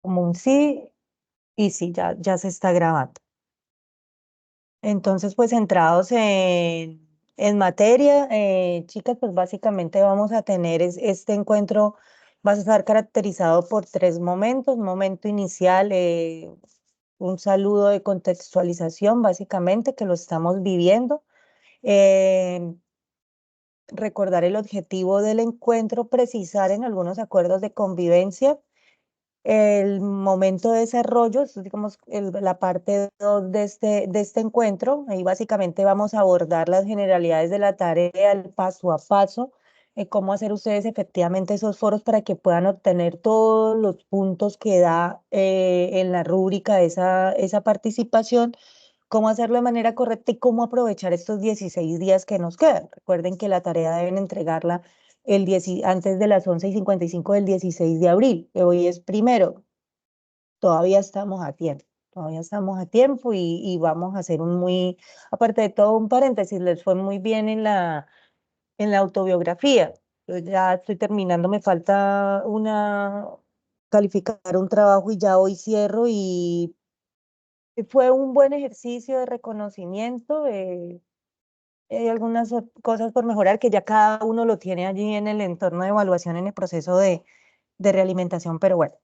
como un sí y sí, ya se está grabando. Entonces, pues centrados en materia, chicas, pues básicamente vamos a tener este encuentro, va a estar caracterizado por tres momentos. Un momento inicial, un saludo de contextualización, básicamente, que lo estamos viviendo. Eh, Recordar el objetivo del encuentro, precisar en algunos acuerdos de convivencia el momento de desarrollo, esto es, digamos, la parte 2 de este encuentro. Ahí básicamente vamos a abordar las generalidades de la tarea, el paso a paso, cómo hacer ustedes efectivamente esos foros para que puedan obtener todos los puntos que da en la rúbrica esa participación, cómo hacerlo de manera correcta y cómo aprovechar estos 16 días que nos quedan. Recuerden que la tarea deben entregarla antes de las 11:55 del 16 de abril, que hoy es primero. Todavía estamos a tiempo, todavía estamos a tiempo y vamos a hacer aparte de todo, un paréntesis, les fue muy bien en la autobiografía. Yo ya estoy terminando, me falta calificar un trabajo y ya hoy cierro y fue un buen ejercicio de reconocimiento. Hay algunas cosas por mejorar que ya cada uno lo tiene allí en el entorno de evaluación en el proceso de realimentación, pero bueno.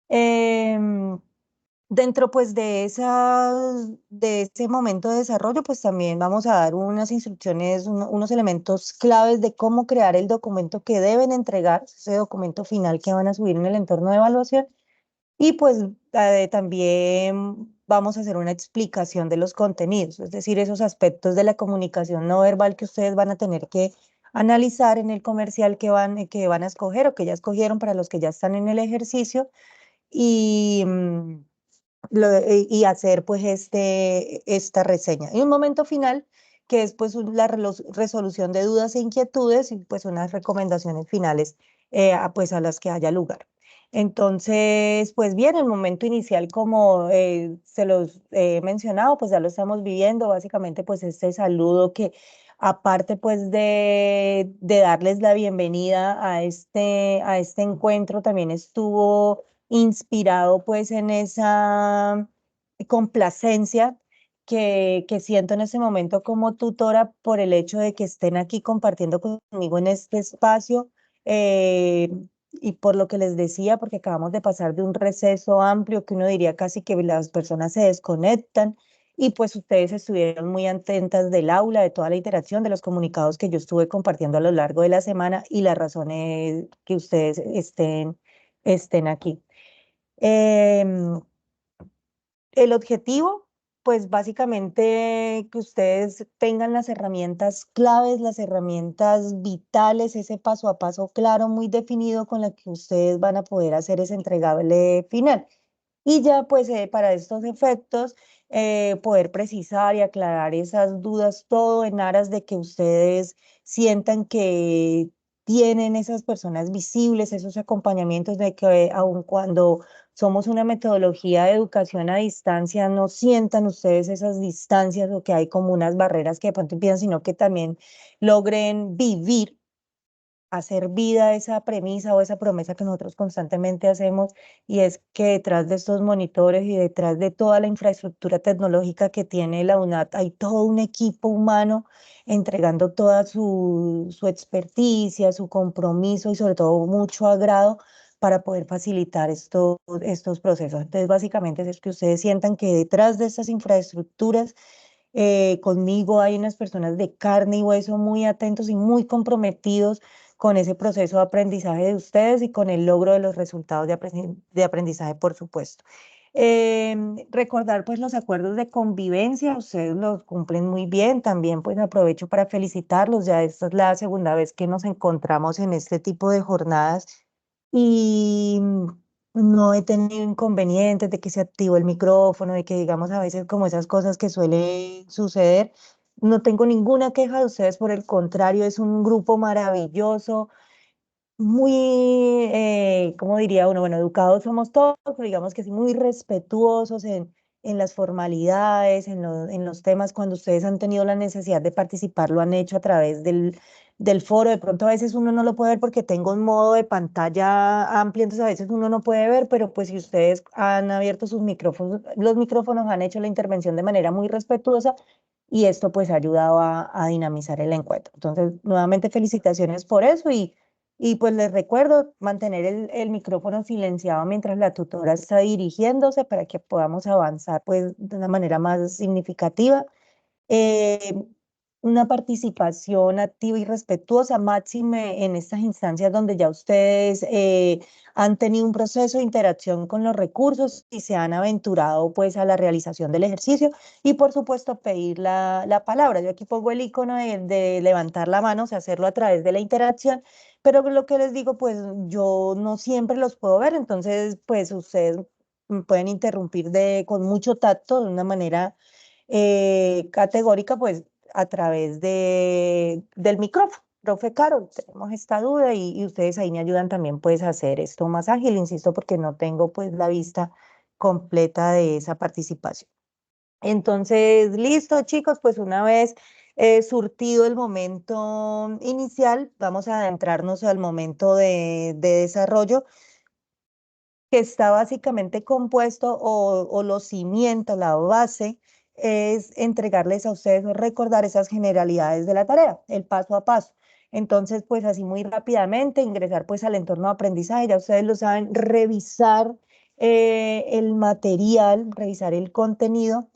Em, Dentro pues de ese momento de desarrollo, pues también vamos a dar unas instrucciones, unos elementos claves de cómo crear el documento que deben entregar, ese documento final que van a subir en el entorno de evaluación. Y pues también vamos a hacer una explicación de los contenidos, es decir, esos aspectos de la comunicación no verbal que ustedes van a tener que analizar en el comercial que van a escoger o que ya escogieron para los que ya están en el ejercicio y, y hacer pues esta reseña. Y un momento final que es pues resolución de dudas e inquietudes y pues unas recomendaciones finales pues a las que haya lugar. Entonces, pues bien, el momento inicial, como se los he mencionado, pues ya lo estamos viviendo, básicamente pues este saludo que aparte pues de darles la bienvenida a este encuentro, también estuvo inspirado pues en esa complacencia que siento en ese momento como tutora por el hecho de que estén aquí compartiendo conmigo en este espacio. eh, y por lo que les decía, porque acabamos de pasar de un receso amplio que uno diría casi que las personas se desconectan y pues ustedes estuvieron muy atentas del aula, de toda la interacción, de los comunicados que yo estuve compartiendo a lo largo de la semana y las razones que ustedes estén aquí. Em, el objetivo, pues básicamente que ustedes tengan las herramientas claves, las herramientas vitales, ese paso a paso claro, muy definido con la que ustedes van a poder hacer ese entregable final. Y ya pues para estos efectos, poder precisar y aclarar esas dudas, todo en aras de que ustedes sientan que tienen esas personas visibles, esos acompañamientos de que aun cuando somos una metodología de educación a distancia, no sientan ustedes esas distancias o que hay como unas barreras que de pronto empiezan, sino que también logren vivir, hacer vida esa premisa o esa promesa que nosotros constantemente hacemos, y es que detrás de estos monitores y detrás de toda la infraestructura tecnológica que tiene la UNAT hay todo un equipo humano entregando toda su experticia, su compromiso y sobre todo mucho agrado para poder facilitar estos procesos. Entonces, básicamente es que ustedes sientan que detrás de estas infraestructuras conmigo hay unas personas de carne y hueso muy atentos y muy comprometidos con ese proceso de aprendizaje de ustedes y con el logro de los resultados de aprendizaje, por supuesto. Recordar pues los acuerdos de convivencia, ustedes los cumplen muy bien, también pues aprovecho para felicitarlos, ya esta es la segunda vez que nos encontramos en este tipo de jornadas y no he tenido inconvenientes de que se activó el micrófono, de que digamos a veces como esas cosas que suelen suceder. No tengo ninguna queja de ustedes, por el contrario, es un grupo maravilloso, muy, ¿cómo diría uno? Bueno, educados somos todos, pero digamos que sí, muy respetuosos en las formalidades, en los temas. Cuando ustedes han tenido la necesidad de participar, lo han hecho a través del foro. De pronto a veces uno no lo puede ver porque tengo un modo de pantalla amplio, entonces a veces uno no puede ver, pero pues si ustedes han abierto sus micrófonos, los micrófonos han hecho la intervención de manera muy respetuosa y esto pues ha ayudado a dinamizar el encuentro. Entonces, nuevamente felicitaciones por eso y pues les recuerdo mantener el micrófono silenciado mientras la tutora está dirigiéndose para que podamos avanzar pues de una manera más significativa. eh, una participación activa y respetuosa, máxime en estas instancias donde ya ustedes han tenido un proceso de interacción con los recursos y se han aventurado pues a la realización del ejercicio y por supuesto pedir la palabra. Yo aquí pongo el icono de levantar la mano, o sea, hacerlo a través de la interacción, pero lo que les digo, pues yo no siempre los puedo ver, entonces pues ustedes pueden interrumpir con mucho tacto, de una manera categórica, pues a través del micrófono. Profe Caro, tenemos esta duda y ustedes ahí me ayudan también pues a hacer esto más ágil, insisto, porque no tengo pues la vista completa de esa participación. Entonces, listo, chicos, pues una vez surtido el momento inicial, vamos a adentrarnos al momento de desarrollo que está básicamente compuesto o los cimientos, la base, es entregarles a ustedes o recordar esas generalidades de la tarea, el paso a paso. Entonces, pues así muy rápidamente, ingresar pues al entorno de aprendizaje, ya ustedes lo saben, revisar el material, revisar el contenido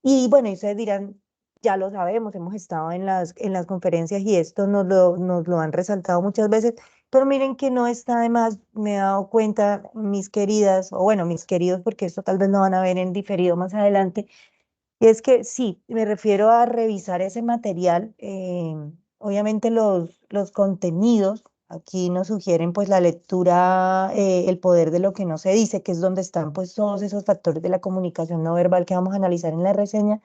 y bueno, y ustedes dirán, ya lo sabemos, hemos estado en las conferencias y esto nos lo han resaltado muchas veces, pero miren que no está de más, me he dado cuenta, mis queridas, o bueno, mis queridos, porque esto tal vez lo van a ver en diferido más adelante, y es que sí, me refiero a revisar ese material, obviamente los contenidos, aquí nos sugieren pues la lectura, el poder de lo que no se dice, que es donde están pues todos esos factores de la comunicación no verbal que vamos a analizar en la reseña,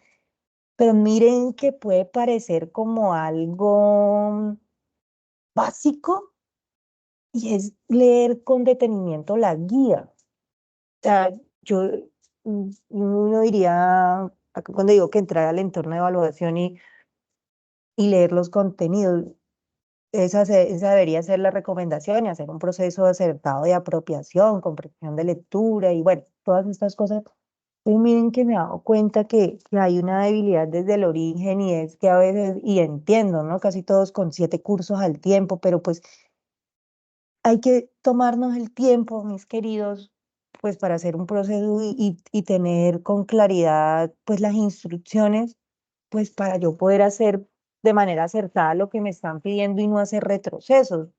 pero miren que puede parecer como algo básico y es leer con detenimiento la guía. O sea, yo, uno diría, acá cuando digo que entrar al entorno de evaluación y leer los contenidos, esa debería ser la recomendación y hacer un proceso acertado de apropiación, comprensión de lectura y bueno, todas estas cosas. Y miren que me he dado cuenta que hay una debilidad desde el origen y es que a veces, y entiendo, ¿no? Casi todos con 7 cursos al tiempo, pero pues hay que tomarnos el tiempo, mis queridos, pues para hacer un proceso y tener con claridad pues las instrucciones, pues para yo poder hacer de manera acertada lo que me están pidiendo y no hacer retrocesos,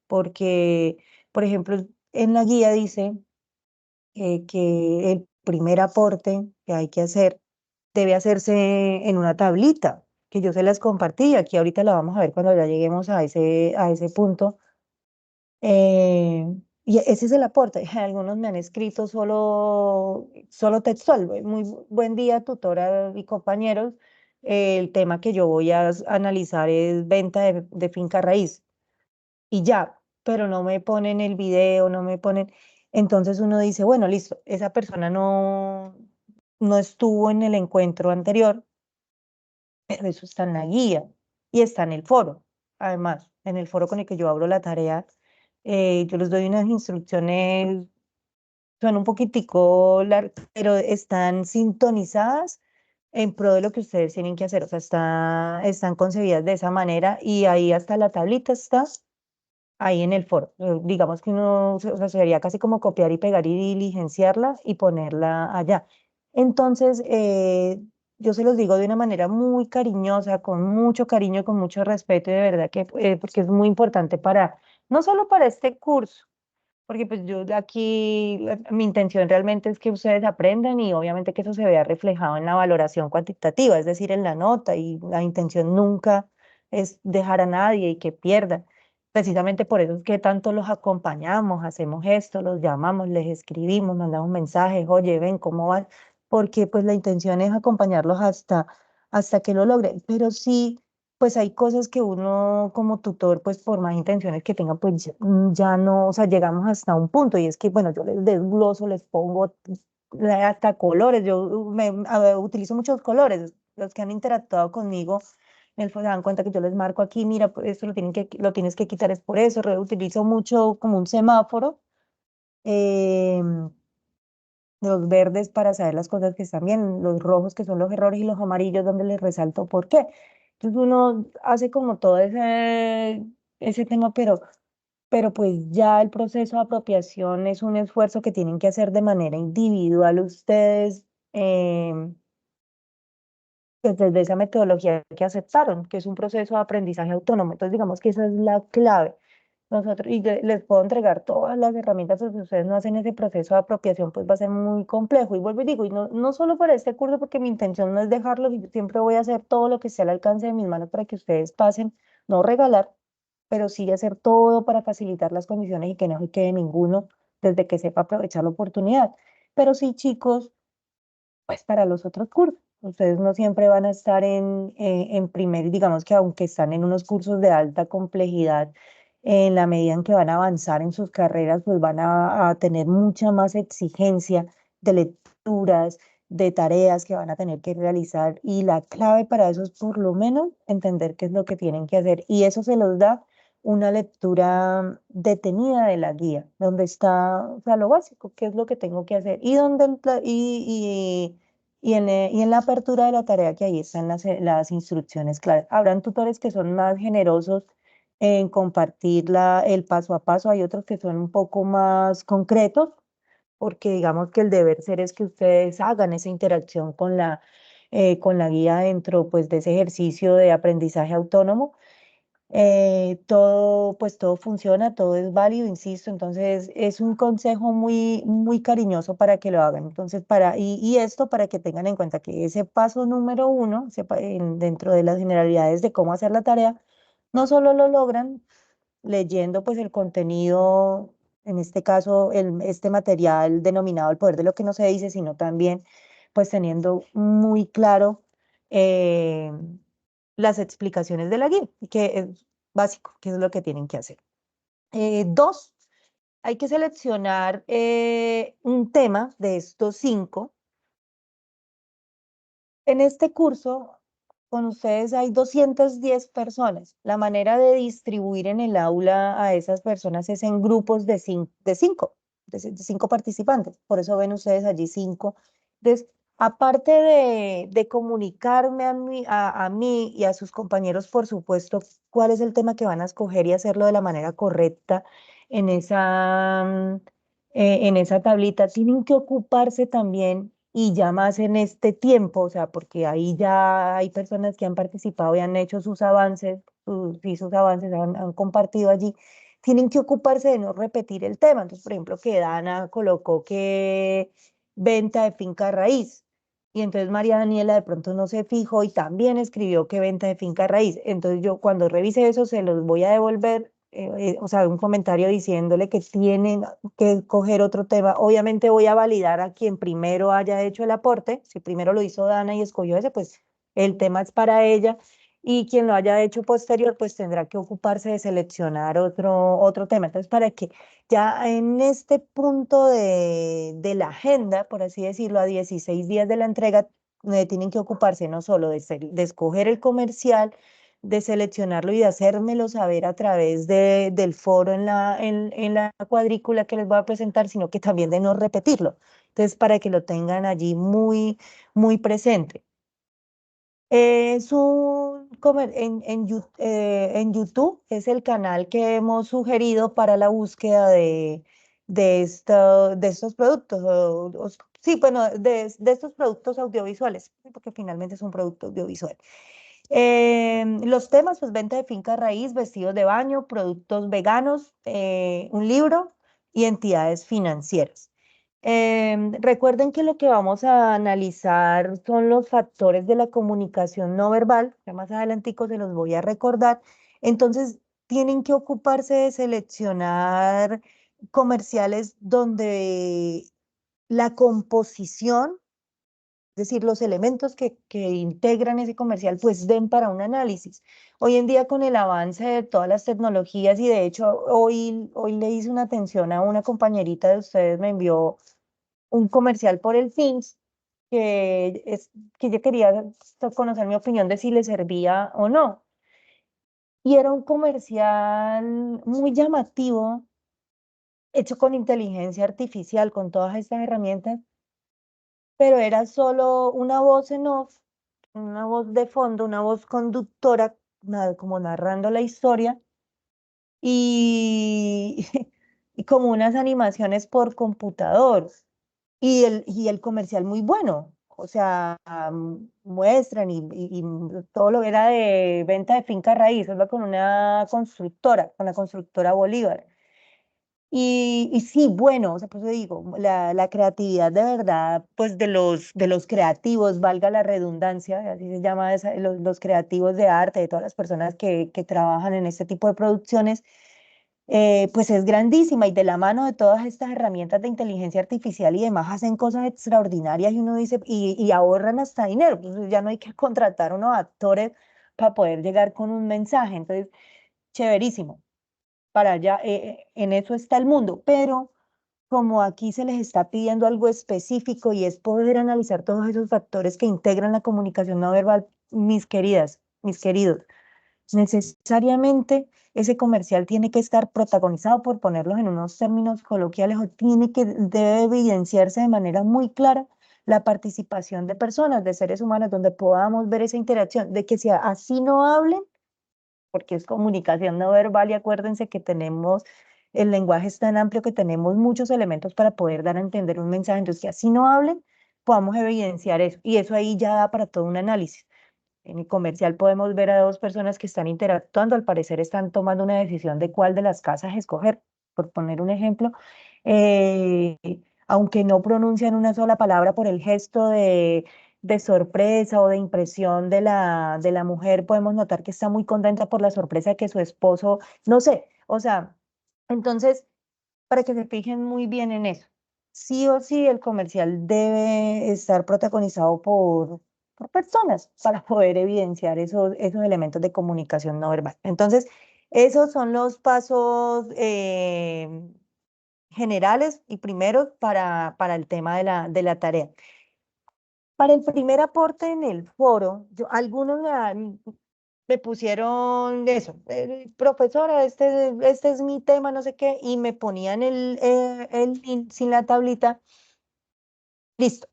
porque, por ejemplo, en la guía dice que el primer aporte que hay que hacer debe hacerse en una tablita, que yo se las compartí, y aquí ahorita la vamos a ver cuando ya lleguemos a ese punto. Y ese es el aporte. Algunos me han escrito solo textual. Muy buen día, tutora y compañeros. El tema que yo voy a analizar es venta de finca raíz. Y ya, pero no me ponen el video, no me ponen. Entonces uno dice, bueno, listo, esa persona no estuvo en el encuentro anterior, pero eso está en la guía y está en el foro. Además, en el foro con el que yo abro la tarea, yo les doy unas instrucciones, son un poquitico largas, pero están sintonizadas en pro de lo que ustedes tienen que hacer. O sea, están concebidas de esa manera y ahí hasta la tablita está ahí en el foro. Digamos que uno, o sea, sería casi como copiar y pegar y diligenciarla y ponerla allá. Entonces, yo se los digo de una manera muy cariñosa, con mucho cariño, con mucho respeto, y de verdad que, porque es muy importante no solo para este curso, porque pues yo de aquí, mi intención realmente es que ustedes aprendan y obviamente que eso se vea reflejado en la valoración cuantitativa, es decir, en la nota, y la intención nunca es dejar a nadie y que pierda. Precisamente por eso es que tanto los acompañamos, hacemos esto, los llamamos, les escribimos, mandamos mensajes, oye, ven, ¿cómo vas? Porque pues la intención es acompañarlos hasta que lo logren, pero sí pues hay cosas que uno como tutor, pues por más intenciones que tenga, pues ya no, o sea, llegamos hasta un punto y es que, bueno, yo les desgloso, les pongo hasta colores, yo utilizo muchos colores, los que han interactuado conmigo se dan cuenta que yo les marco aquí, mira, pues, esto lo tienes que quitar es por eso, reutilizo mucho como un semáforo, em, los verdes para saber las cosas que están bien, los rojos que son los errores y los amarillos donde les resalto por qué. Entonces uno hace como todo ese tema, pero pues ya el proceso de apropiación es un esfuerzo que tienen que hacer de manera individual ustedes, pues desde esa metodología que aceptaron, que es un proceso de aprendizaje autónomo. Entonces digamos que esa es la clave. Nosotros, y les puedo entregar todas las herramientas, pero si ustedes no hacen ese proceso de apropiación, pues va a ser muy complejo. Y vuelvo y digo, y no solo para este curso, porque mi intención no es dejarlo, y yo siempre voy a hacer todo lo que esté al alcance de mis manos para que ustedes pasen, no regalar, pero sí hacer todo para facilitar las condiciones y que no se quede ninguno desde que sepa aprovechar la oportunidad. Pero sí, chicos, pues para los otros cursos. Ustedes no siempre van a estar en primer, digamos que aunque están en unos cursos de alta complejidad, en la medida en que van a avanzar en sus carreras, pues van a tener mucha más exigencia de lecturas, de tareas que van a tener que realizar. Y la clave para eso es por lo menos entender qué es lo que tienen que hacer. Y eso se los da una lectura detenida de la guía, donde está, o sea, lo básico, qué es lo que tengo que hacer y donde y en la apertura de la tarea que ahí están las instrucciones claras. Habrán tutores que son más generosos en compartir el paso a paso, hay otros que son un poco más concretos, porque digamos que el deber ser es que ustedes hagan esa interacción con la guía dentro pues, de ese ejercicio de aprendizaje autónomo. Pues todo funciona, todo es válido, insisto, entonces es un consejo muy cariñoso para que lo hagan. Entonces, y esto para que tengan en cuenta que ese paso número uno, dentro de las generalidades de cómo hacer la tarea, no solo lo logran leyendo pues el contenido, en este caso este material denominado El poder de lo que no se dice, sino también pues teniendo muy claro eh, las explicaciones de la guía, que es básico, que es lo que tienen que hacer. Dos, hay que seleccionar un tema de estos cinco. En este curso, con ustedes hay 210 personas. La manera de distribuir en el aula a esas personas es en grupos de cinco participantes. Por eso ven ustedes allí cinco. Entonces, aparte de comunicarme a mí y a sus compañeros, por supuesto, cuál es el tema que van a escoger y hacerlo de la manera correcta en en esa tablita, tienen que ocuparse también y ya más en este tiempo, o sea, porque ahí ya hay personas que han participado y han hecho sus avances, sus avances han compartido allí, tienen que ocuparse de no repetir el tema. Entonces, por ejemplo, que Dana colocó que venta de finca raíz. Y entonces María Daniela de pronto no se fijó y también escribió que venta de finca raíz. Entonces yo cuando revise eso se los voy a devolver, o sea, un comentario diciéndole que tienen que coger otro tema. Obviamente voy a validar a quien primero haya hecho el aporte. Si primero lo hizo Dana y escogió ese, pues el tema es para ella. Y quien lo haya hecho posterior, pues tendrá que ocuparse de seleccionar otro tema. Entonces, para que ya en este punto de la agenda, por así decirlo, a 16 días de la entrega, tienen que ocuparse no solo de escoger el comercial, de seleccionarlo y de hacérmelo saber a través del foro en la cuadrícula que les voy a presentar, sino que también de no repetirlo. Entonces, para que lo tengan allí muy presente. Es en YouTube es el canal que hemos sugerido para la búsqueda de estos productos, sí, bueno, de estos productos audiovisuales, porque finalmente es un producto audiovisual. Los temas, pues venta de finca raíz, vestidos de baño, productos veganos, un libro y entidades financieras. Recuerden que lo que vamos a analizar son los factores de la comunicación no verbal, ya más adelantico se los voy a recordar. Entonces, tienen que ocuparse de seleccionar comerciales donde la composición, es decir, los elementos que integran ese comercial, pues den para un análisis. Hoy en día con el avance de todas las tecnologías y de hecho hoy le hice una atención a una compañerita de ustedes, me envió un comercial por el Teams es, que yo quería conocer mi opinión de si le servía o no. Y era un comercial muy llamativo, hecho con inteligencia artificial, con todas estas herramientas, pero era solo una voz en off, una voz de fondo, una voz conductora, como narrando la historia, y, y como unas animaciones por computador. Y el comercial muy bueno. O sea, muestran y todo lo era de venta de finca raíz, iba con la constructora Bolívar. Y sí, bueno, o sea, pues digo, la creatividad de verdad, pues de los creativos, valga la redundancia, así se llama, los creativos de arte, de todas las personas que trabajan en este tipo de producciones, pues es grandísima y de la mano de todas estas herramientas de inteligencia artificial y demás hacen cosas extraordinarias y uno dice, y ahorran hasta dinero, pues ya no hay que contratar unos actores para poder llegar con un mensaje, entonces, chéverísimo, para allá, en eso está el mundo, pero como aquí se les está pidiendo algo específico y es poder analizar todos esos factores que integran la comunicación no verbal, mis queridas, mis queridos. Necesariamente ese comercial tiene que estar protagonizado, por ponerlos en unos términos coloquiales, o debe evidenciarse de manera muy clara la participación de personas, de seres humanos, donde podamos ver esa interacción, de que si así no hablen, porque es comunicación no verbal y acuérdense que el lenguaje es tan amplio que tenemos muchos elementos para poder dar a entender un mensaje, entonces que así no hablen, podamos evidenciar eso, y eso ahí ya da para todo un análisis. En el comercial podemos ver a dos personas que están interactuando, al parecer están tomando una decisión de cuál de las casas escoger, por poner un ejemplo, eh, aunque no pronuncian una sola palabra por el gesto de sorpresa o de impresión de la mujer, podemos notar que está muy contenta por la sorpresa de que su esposo, no sé, o sea, entonces, para que se fijen muy bien en eso. Sí o sí, el comercial debe estar protagonizado por personas para poder evidenciar esos elementos de comunicación no verbal. Entonces, esos son los pasos generales y primeros para el tema de la tarea. Para el primer aporte en el foro, algunos me pusieron eso, profesora, este es mi tema, no sé qué, y me ponían el link sin la tablita, listo.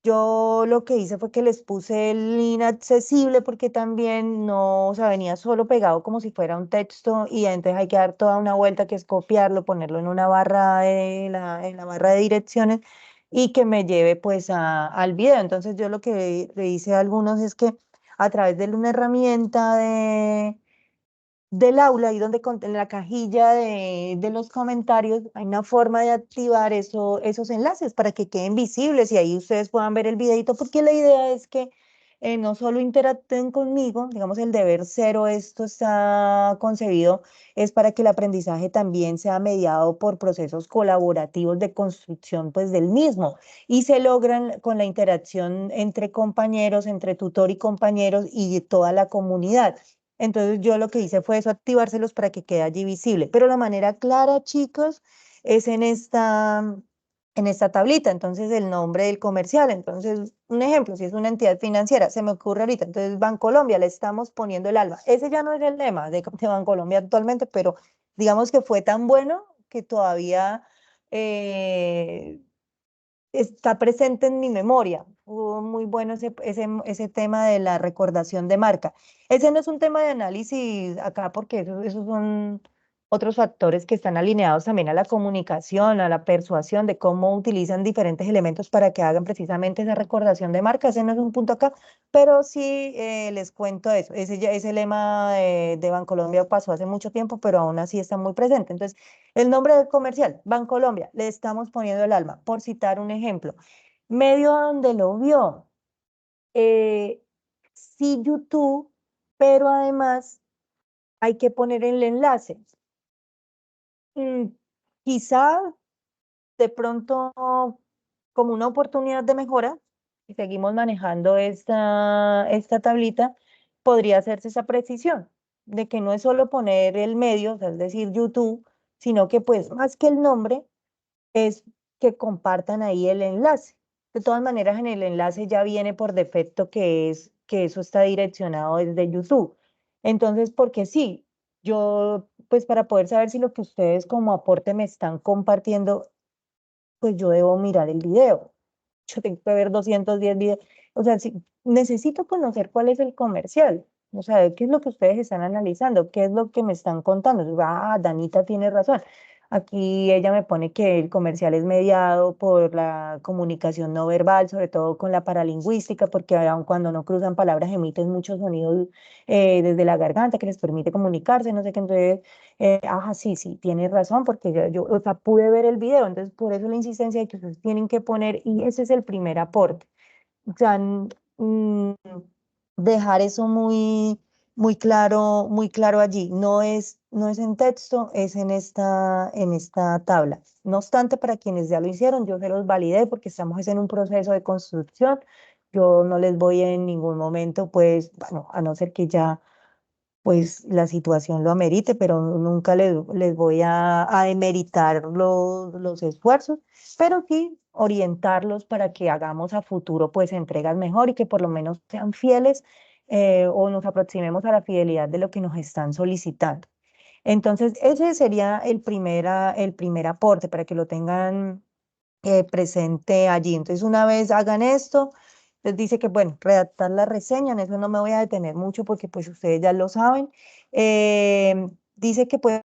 Yo lo que hice fue que les puse el inaccesible porque también no, o sea, venía solo pegado como si fuera un texto y entonces hay que dar toda una vuelta que es copiarlo, ponerlo en una barra en la barra de direcciones y que me lleve pues al video. Entonces yo lo que le hice a algunos es que a través de una herramienta del aula, ahí donde en la cajilla de los comentarios hay una forma de activar esos enlaces para que queden visibles y ahí ustedes puedan ver el videito, porque la idea es que no solo interactúen conmigo, digamos el deber cero, esto está concebido, es para que el aprendizaje también sea mediado por procesos colaborativos de construcción pues del mismo y se logran con la interacción entre compañeros, entre tutor y compañeros y de toda la comunidad. Entonces yo lo que hice fue eso, activárselos para que quede allí visible. Pero la manera clara, chicos, es en esta tablita. Entonces el nombre del comercial. Entonces, un ejemplo, si es una entidad financiera, se me ocurre ahorita. Entonces, Bancolombia, le estamos poniendo el alma. Ese ya no es el lema de Bancolombia actualmente, pero digamos que fue tan bueno que todavía eh, está presente en mi memoria. Fue muy bueno ese tema de la recordación de marca. Ese no es un tema de análisis acá porque esos son otros factores que están alineados también a la comunicación, a la persuasión de cómo utilizan diferentes elementos para que hagan precisamente esa recordación de marca. Ese no es un punto acá, pero sí les cuento eso. Ese lema de Bancolombia pasó hace mucho tiempo, pero aún así está muy presente. Entonces, el nombre del comercial, Bancolombia, le estamos poniendo el alma, por citar un ejemplo. Medio donde lo vio, eh, sí YouTube, pero además hay que poner el enlace. Mm, Quizá de pronto como una oportunidad de mejora, si seguimos manejando esta tablita, podría hacerse esa precisión de que no es solo poner el medio, o sea, es decir, YouTube, sino que pues más que el nombre, es que compartan ahí el enlace. De todas maneras, en el enlace ya viene por defecto que eso está direccionado desde YouTube. Entonces, porque sí, yo, pues para poder saber si lo que ustedes como aporte me están compartiendo, pues yo debo mirar el video. Yo tengo que ver 210 videos. O sea, si, necesito conocer cuál es el comercial. O sea, qué es lo que ustedes están analizando, qué es lo que me están contando. Digo, ah, Danita tiene razón. Aquí ella me pone que el comercial es mediado por la comunicación no verbal, sobre todo con la paralingüística, porque aun cuando no cruzan palabras emiten muchos sonidos desde la garganta que les permite comunicarse, no sé qué. Entonces, sí, sí, tienes razón, porque o sea, pude ver el video, entonces por eso la insistencia de que ustedes tienen que poner, y ese es el primer aporte. O sea, mm, dejar eso muy claro allí. No es en texto, es en esta tabla. No obstante, para quienes ya lo hicieron, yo se los validé porque estamos es en un proceso de construcción. Yo no les voy en ningún momento, pues, bueno, a no ser que ya pues la situación lo amerite, pero nunca les voy a demeritar los esfuerzos, pero sí orientarlos para que hagamos a futuro pues entregas mejor y que por lo menos sean fieles o nos aproximemos a la fidelidad de lo que nos están solicitando. Entonces, ese sería el primer aporte para que lo tengan presente allí. Entonces, una vez hagan esto, les dice que, bueno, redactar la reseña, en eso no me voy a detener mucho porque pues ustedes ya lo saben. Dice que pues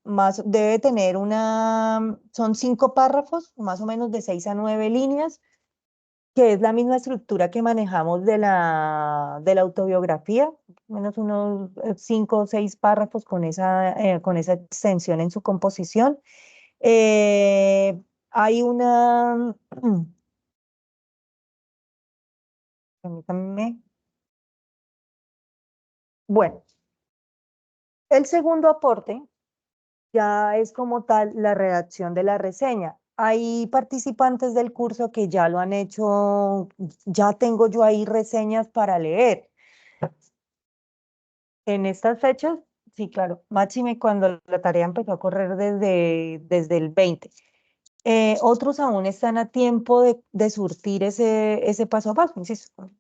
más debe tener son 5 párrafos, más o menos de 6 a 9 líneas, que es la misma estructura que manejamos de la autobiografía, menos unos 5 o 6 párrafos con esa extensión en su composición. Eh, hay una, permítanme, bueno, el segundo aporte ya es como tal la redacción de la reseña. Hay participantes del curso que ya lo han hecho, ya tengo yo ahí reseñas para leer. En estas fechas, sí, claro, máxime cuando la tarea empezó a correr desde el 20. Otros aún están a tiempo de surtir ese paso a paso, insisto,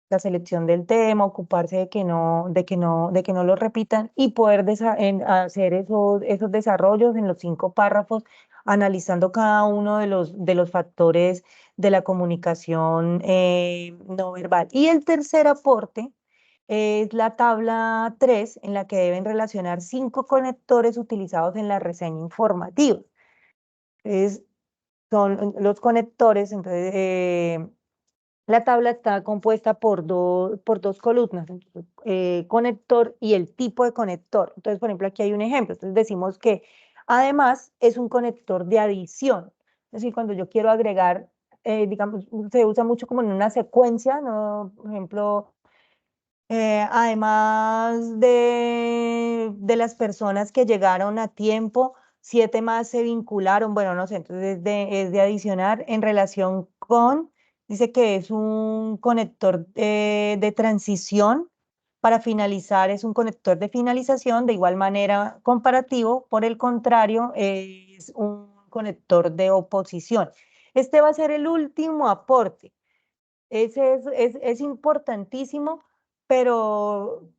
la selección del tema, ocuparse de que no lo repitan y poder hacer esos desarrollos en los 5 párrafos, analizando cada uno de los factores de la comunicación no verbal. Y el tercer aporte es la tabla 3 en la que deben relacionar 5 conectores utilizados en la reseña informativa. Es, son los conectores, entonces, la tabla está compuesta por dos columnas, entonces, conector y el tipo de conector. Entonces, por ejemplo, aquí hay un ejemplo. Entonces, decimos que además es un conector de adición. Es decir, cuando yo quiero agregar, digamos, se usa mucho como en una secuencia, ¿no? Por ejemplo, además de las personas que llegaron a tiempo, 7 más se vincularon, bueno, no sé, entonces es de adicionar en relación con, dice que es un conector de transición, para finalizar es un conector de finalización, de igual manera comparativo, por el contrario, es un conector de oposición. Este va a ser el último aporte. Ese es importantísimo, pero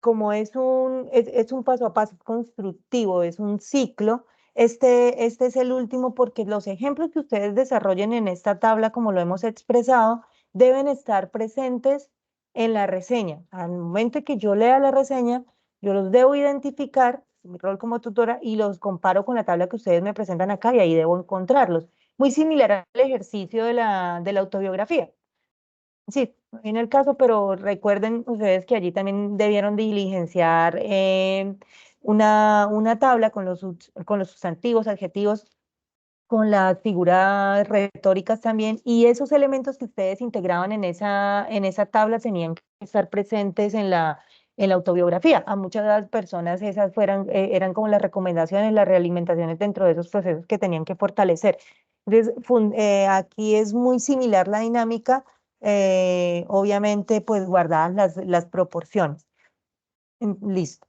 como es un paso a paso constructivo, es un ciclo, este es el último porque los ejemplos que ustedes desarrollen en esta tabla, como lo hemos expresado, deben estar presentes en la reseña. Al momento que yo lea la reseña, yo los debo identificar, mi rol como tutora, y los comparo con la tabla que ustedes me presentan acá y ahí debo encontrarlos. Muy similar al ejercicio de la autobiografía. Sí, en el caso, pero recuerden ustedes que allí también debieron diligenciar una tabla con con los sustantivos, adjetivos, con las figuras retóricas también, y esos elementos que ustedes integraban en esa tabla tenían que estar presentes en la autobiografía. A muchas de las personas esas eran como las recomendaciones, las realimentaciones dentro de esos procesos que tenían que fortalecer. Entonces, aquí es muy similar la dinámica, obviamente, pues guardadas las proporciones. Listo.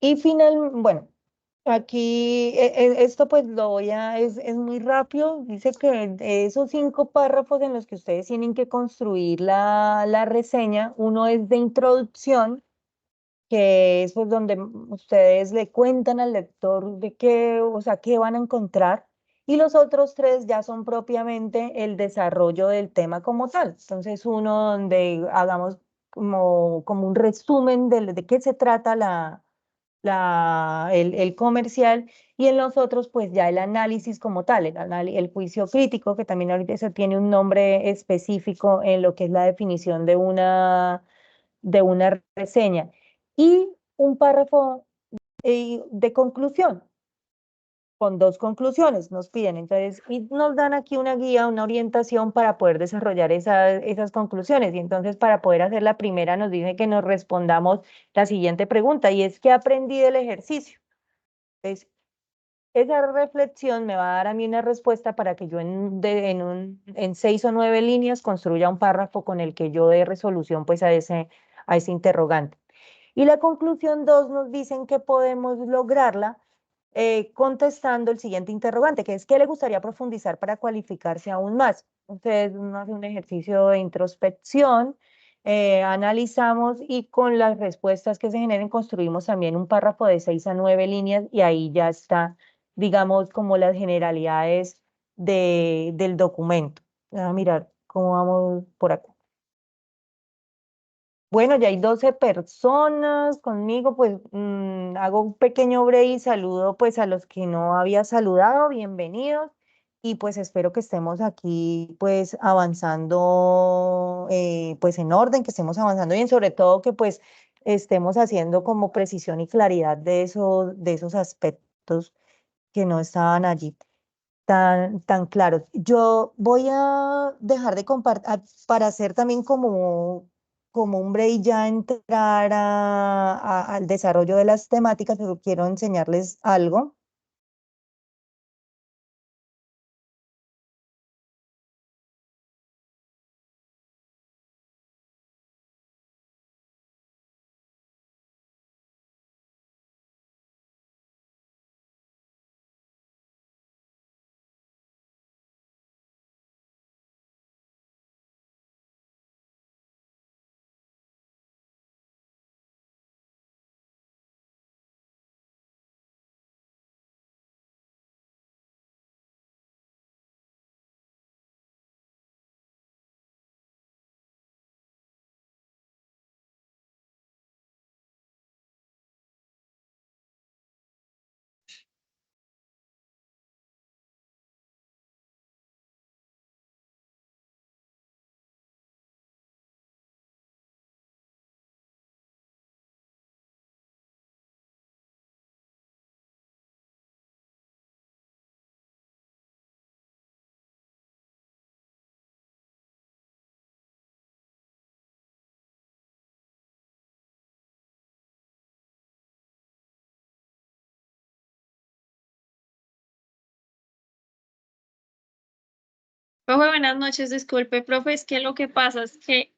Y bueno. Aquí, esto pues lo voy a, es muy rápido. Dice que de esos 5 párrafos en los que ustedes tienen que construir la reseña, uno es de introducción, que es pues donde ustedes le cuentan al lector de qué, o sea, qué van a encontrar, y los otros 3 ya son propiamente el desarrollo del tema como tal. Entonces, uno donde hagamos como un resumen de qué se trata el comercial, y en los otros pues ya el análisis como tal, el juicio crítico, que también ahorita eso tiene un nombre específico en lo que es la definición de una reseña, y un párrafo de conclusión, con 2 conclusiones nos piden. Entonces, y nos dan aquí una guía, una orientación para poder desarrollar esas conclusiones. Y entonces, para poder hacer la primera, nos dice que nos respondamos la siguiente pregunta, y es: ¿qué aprendí del ejercicio? Entonces, esa reflexión me va a dar a mí una respuesta para que yo en 6 o 9 líneas construya un párrafo con el que yo dé resolución pues a ese interrogante. Y la conclusión 2 nos dicen que podemos lograrla contestando el siguiente interrogante, que es: ¿qué le gustaría profundizar para cualificarse aún más? Entonces, uno hace un ejercicio de introspección, analizamos, y con las respuestas que se generen construimos también un párrafo de 6 a 9 líneas, y ahí ya está, digamos, como las generalidades del documento. Voy a mirar cómo vamos por acá. Bueno, ya hay 12 personas conmigo, pues hago un pequeño break y saludo pues a los que no había saludado, bienvenidos, y pues espero que estemos aquí pues avanzando pues en orden, que estemos avanzando bien, sobre todo que pues estemos haciendo como precisión y claridad de esos aspectos que no estaban allí tan claros. Yo voy a dejar de compartir para hacer también como un break, ya entrar al desarrollo de las temáticas, pero quiero enseñarles algo. Profe, buenas noches, disculpe, profe, es que lo que pasa es que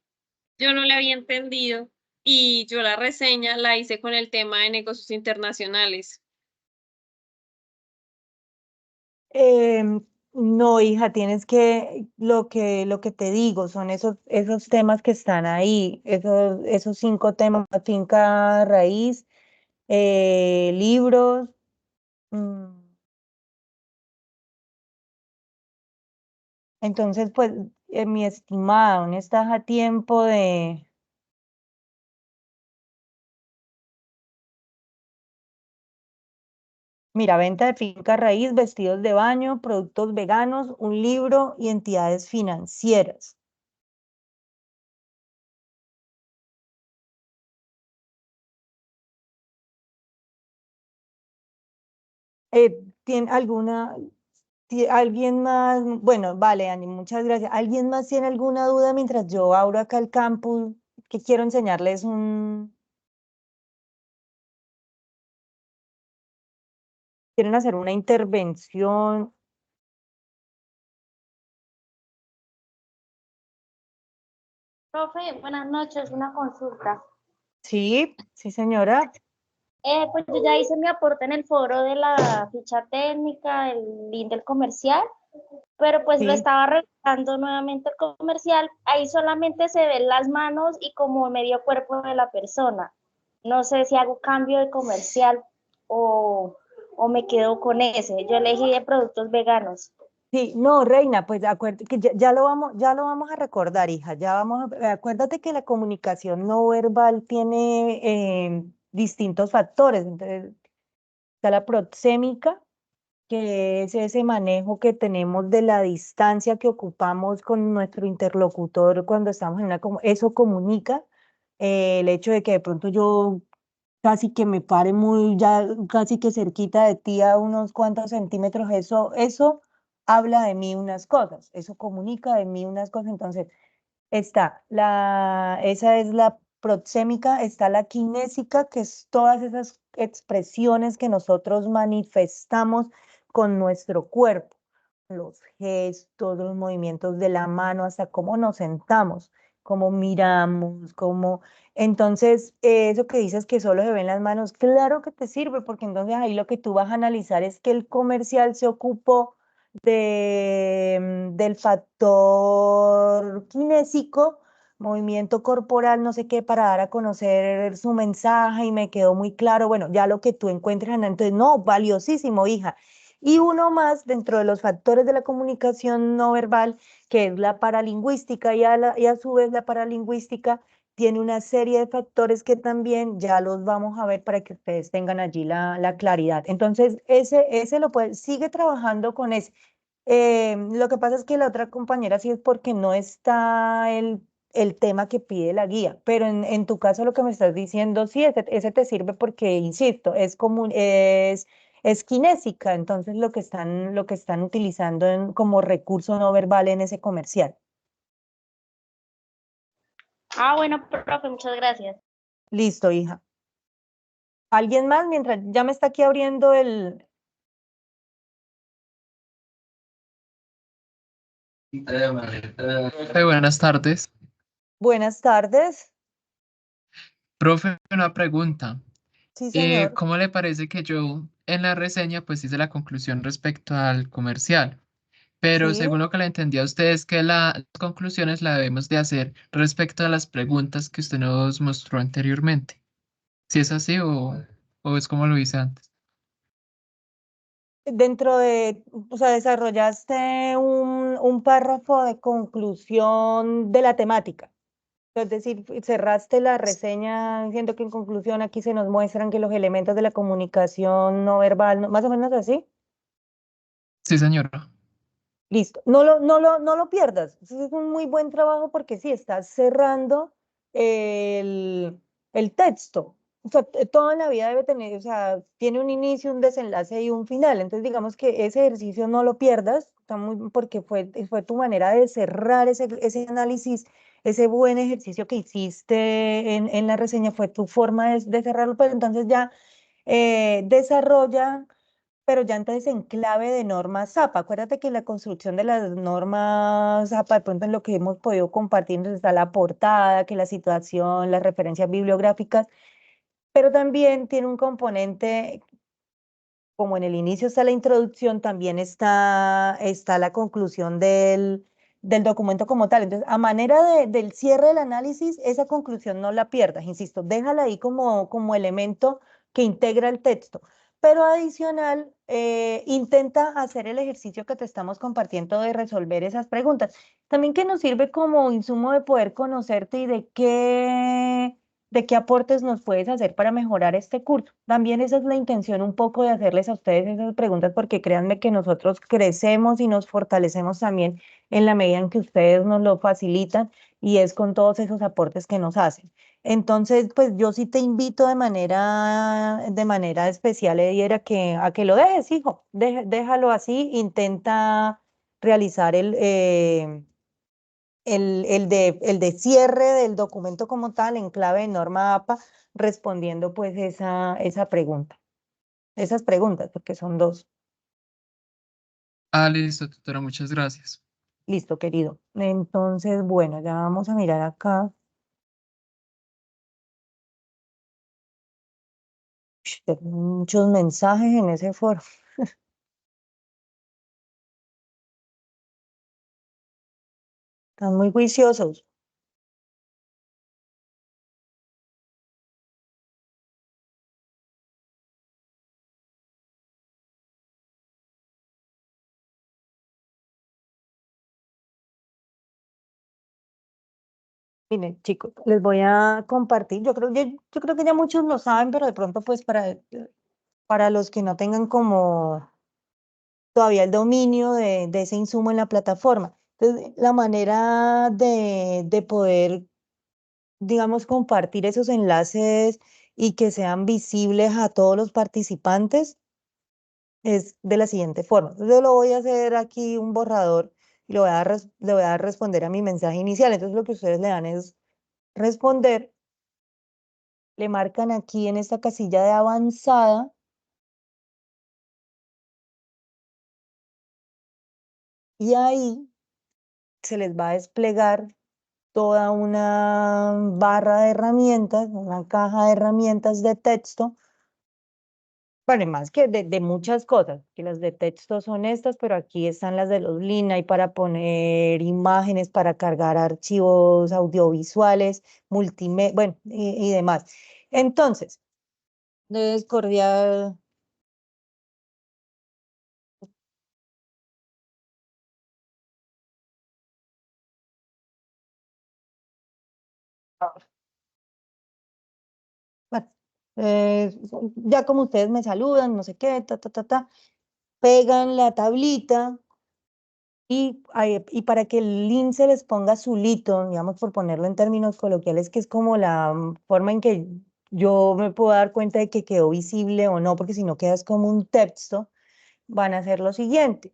yo no le había entendido y yo la reseña la hice con el tema de negocios internacionales. No, hija, tienes lo que te digo, son esos temas que están ahí, esos 5 temas: finca raíz, libros. mm, Entonces, pues, mi estimada, aún estás a tiempo de... Mira, venta de finca raíz, vestidos de baño, productos veganos, un libro y entidades financieras. ¿Tiene alguien más? Bueno, vale, Ani, muchas gracias. ¿Alguien más tiene alguna duda mientras yo abro acá el campus? Que quiero enseñarles quieren hacer una intervención. Profe, buenas noches, una consulta. Sí, sí, señora. Pues yo ya hice mi aporte en el foro de la ficha técnica, el link del comercial, pero pues lo Sí. estaba revisando nuevamente el comercial. Ahí solamente se ven las manos y como medio cuerpo de la persona. No sé si hago cambio de comercial o me quedo con ese. Yo elegí de productos veganos. Sí, no, Reina, pues acuérdate que ya lo vamos a recordar, hija. Acuérdate que la comunicación no verbal tiene distintos factores. Entonces, está la proxémica, que es ese manejo que tenemos de la distancia que ocupamos con nuestro interlocutor cuando estamos eso comunica el hecho de que de pronto yo casi que me pare muy, ya casi que cerquita de ti a unos cuantos centímetros, eso habla de mí unas cosas, eso comunica de mí unas cosas. Entonces, esa es la proxémica, está la kinésica, que es todas esas expresiones que nosotros manifestamos con nuestro cuerpo, los gestos, los movimientos de la mano, hasta cómo nos sentamos, cómo miramos, cómo... Entonces, eso que dices que solo se ven las manos, claro que te sirve, porque entonces ahí lo que tú vas a analizar es que el comercial se ocupó del factor kinésico, movimiento corporal, no sé qué, para dar a conocer su mensaje y me quedó muy claro, bueno, ya lo que tú encuentres, Ana, entonces, no, valiosísimo, hija. Y uno más dentro de los factores de la comunicación no verbal, que es la paralingüística, y a su vez la paralingüística tiene una serie de factores que también ya los vamos a ver para que ustedes tengan allí la claridad. Entonces, ese sigue trabajando con ese. Lo que pasa es que la otra compañera sí es porque no está el tema que pide la guía, pero en tu caso lo que me estás diciendo, sí, ese te sirve porque, insisto, es kinésica, entonces lo que están utilizando como recurso no verbal en ese comercial. Ah, bueno, profe, muchas gracias. Listo, hija. ¿Alguien más? Mientras ya me está aquí abriendo Profe, buenas tardes. Buenas tardes. Profe, una pregunta. Sí, señor. ¿Cómo le parece que yo en la reseña pues hice la conclusión respecto al comercial? Pero Sí. según lo que le entendí a usted es que las conclusiones las debemos de hacer respecto a las preguntas que usted nos mostró anteriormente. ¿Si es así o es como lo hice antes? O sea, desarrollaste un párrafo de conclusión de la temática. Es decir, cerraste la reseña diciendo que en conclusión aquí se nos muestran que los elementos de la comunicación no verbal, más o menos así. Sí, señora. Listo. No lo pierdas. Eso es un muy buen trabajo porque sí, estás cerrando el texto. O sea, toda la vida debe tener, o sea, tiene un inicio, un desenlace y un final. Entonces, digamos que ese ejercicio no lo pierdas, porque fue tu manera de cerrar ese análisis, ese buen ejercicio que hiciste en la reseña, fue tu forma de cerrarlo. Pero entonces ya desarrolla, pero ya entonces en clave de normas ZAPA. Acuérdate que la construcción de las normas ZAPA, de pronto en lo que hemos podido compartir, entonces está la portada, que la situación, las referencias bibliográficas, pero también tiene un componente, como en el inicio está la introducción, también está la conclusión del documento como tal. Entonces, a manera del cierre del análisis, esa conclusión no la pierdas, insisto, déjala ahí como elemento que integra el texto. Pero adicional, intenta hacer el ejercicio que te estamos compartiendo de resolver esas preguntas. También que nos sirve como insumo de poder conocerte y de qué aportes nos puedes hacer para mejorar este curso. También esa es la intención un poco de hacerles a ustedes esas preguntas, porque créanme que nosotros crecemos y nos fortalecemos también en la medida en que ustedes nos lo facilitan, y es con todos esos aportes que nos hacen. Entonces, pues yo sí te invito de manera especial, Edier, a que lo dejes, hijo. Déjalo así, intenta realizar el de cierre del documento como tal en clave de norma APA, respondiendo pues esa pregunta, esas preguntas, porque son dos. Ah, listo, tutora, muchas gracias. Listo, querido. Entonces, bueno, ya vamos a mirar acá. tengo muchos mensajes en ese foro. Están muy juiciosos. Miren, chicos, les voy a compartir. Yo creo que ya muchos lo saben, pero de pronto, pues, para los que no tengan como todavía el dominio de ese insumo en la plataforma. Entonces, la manera de poder, digamos, compartir esos enlaces y que sean visibles a todos los participantes es de la siguiente forma. Entonces, yo lo voy a hacer aquí un borrador y le voy a dar responder a mi mensaje inicial. Entonces, lo que ustedes le dan es responder, le marcan aquí en esta casilla de avanzada y ahí se les va a desplegar toda una barra de herramientas, una caja de herramientas de texto, bueno, y más que de muchas cosas, que las de texto son estas, pero aquí están las de los Lina y para poner imágenes, para cargar archivos audiovisuales, multimedia, bueno, y demás. Entonces, es cordial. Bueno, ya como ustedes me saludan, no sé qué, pegan la tablita y para que el link se les ponga azulito, digamos por ponerlo en términos coloquiales, que es como la forma en que yo me puedo dar cuenta de que quedó visible o no, porque si no quedas como un texto, van a hacer lo siguiente.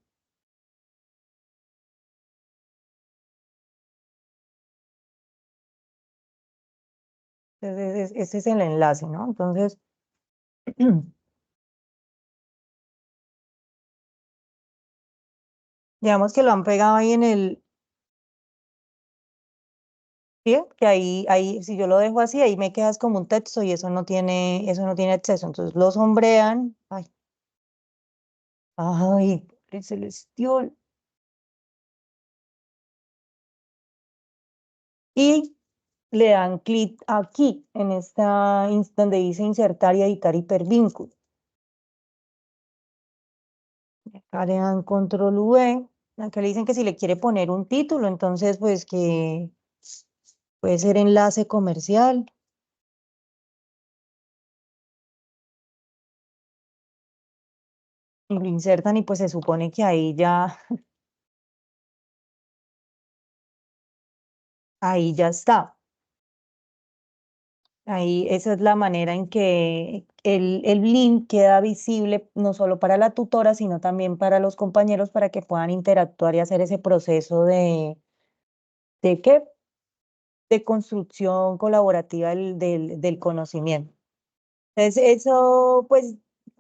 Entonces, ese es el enlace, ¿no? Entonces, digamos que lo han pegado ahí en el pie, que ahí, si yo lo dejo así, ahí me quedas como un texto y eso no tiene acceso. Entonces, lo sombrean. Ay, Padre celestial. Y le dan clic aquí, en esta, donde dice insertar y editar hipervínculo. Acá le dan control V. Acá le dicen que si le quiere poner un título, entonces pues que puede ser enlace comercial. Y lo insertan y pues se supone que ahí ya está. Ahí esa es la manera en que el link queda visible no solo para la tutora, sino también para los compañeros para que puedan interactuar y hacer ese proceso ¿de qué? De construcción colaborativa del conocimiento. Entonces, eso, pues,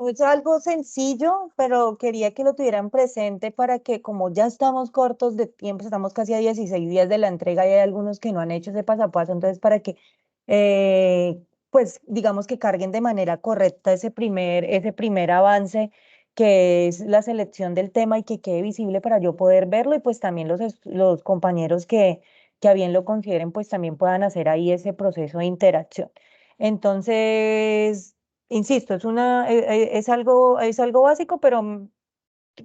es algo sencillo, pero quería que lo tuvieran presente para que, como ya estamos cortos de tiempo, estamos casi a 16 días de la entrega y hay algunos que no han hecho ese paso a paso, entonces, para que, pues, digamos que carguen de manera correcta ese primer avance, que es la selección del tema y que quede visible para yo poder verlo y pues también los compañeros que a bien lo consideren, pues también puedan hacer ahí ese proceso de interacción. Entonces, insisto, es algo básico, pero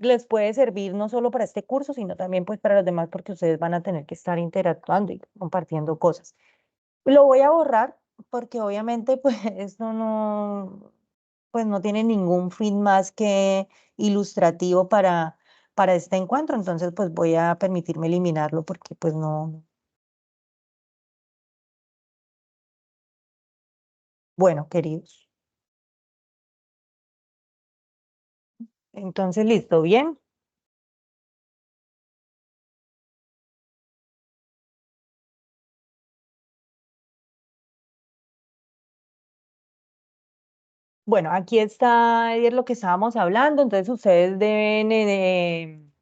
les puede servir no solo para este curso, sino también pues para los demás, porque ustedes van a tener que estar interactuando y compartiendo cosas. Lo voy a borrar porque obviamente pues esto no, pues no tiene ningún fin más que ilustrativo para este encuentro, entonces pues voy a permitirme eliminarlo porque pues no, bueno, queridos. Entonces, listo, bien. Bueno, aquí está es lo que estábamos hablando, entonces ustedes deben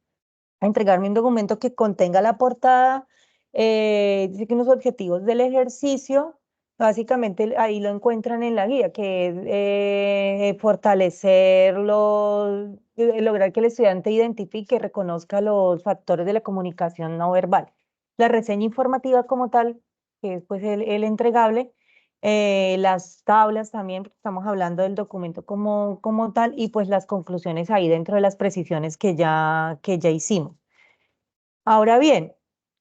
entregarme un documento que contenga la portada, dice que unos objetivos del ejercicio Básicamente ahí lo encuentran en la guía, que es fortalecerlo, lograr que el estudiante identifique y reconozca los factores de la comunicación no verbal. La reseña informativa como tal, que es pues el entregable, las tablas también, porque estamos hablando del documento como tal, y pues las conclusiones ahí dentro de las precisiones que ya hicimos. Ahora bien,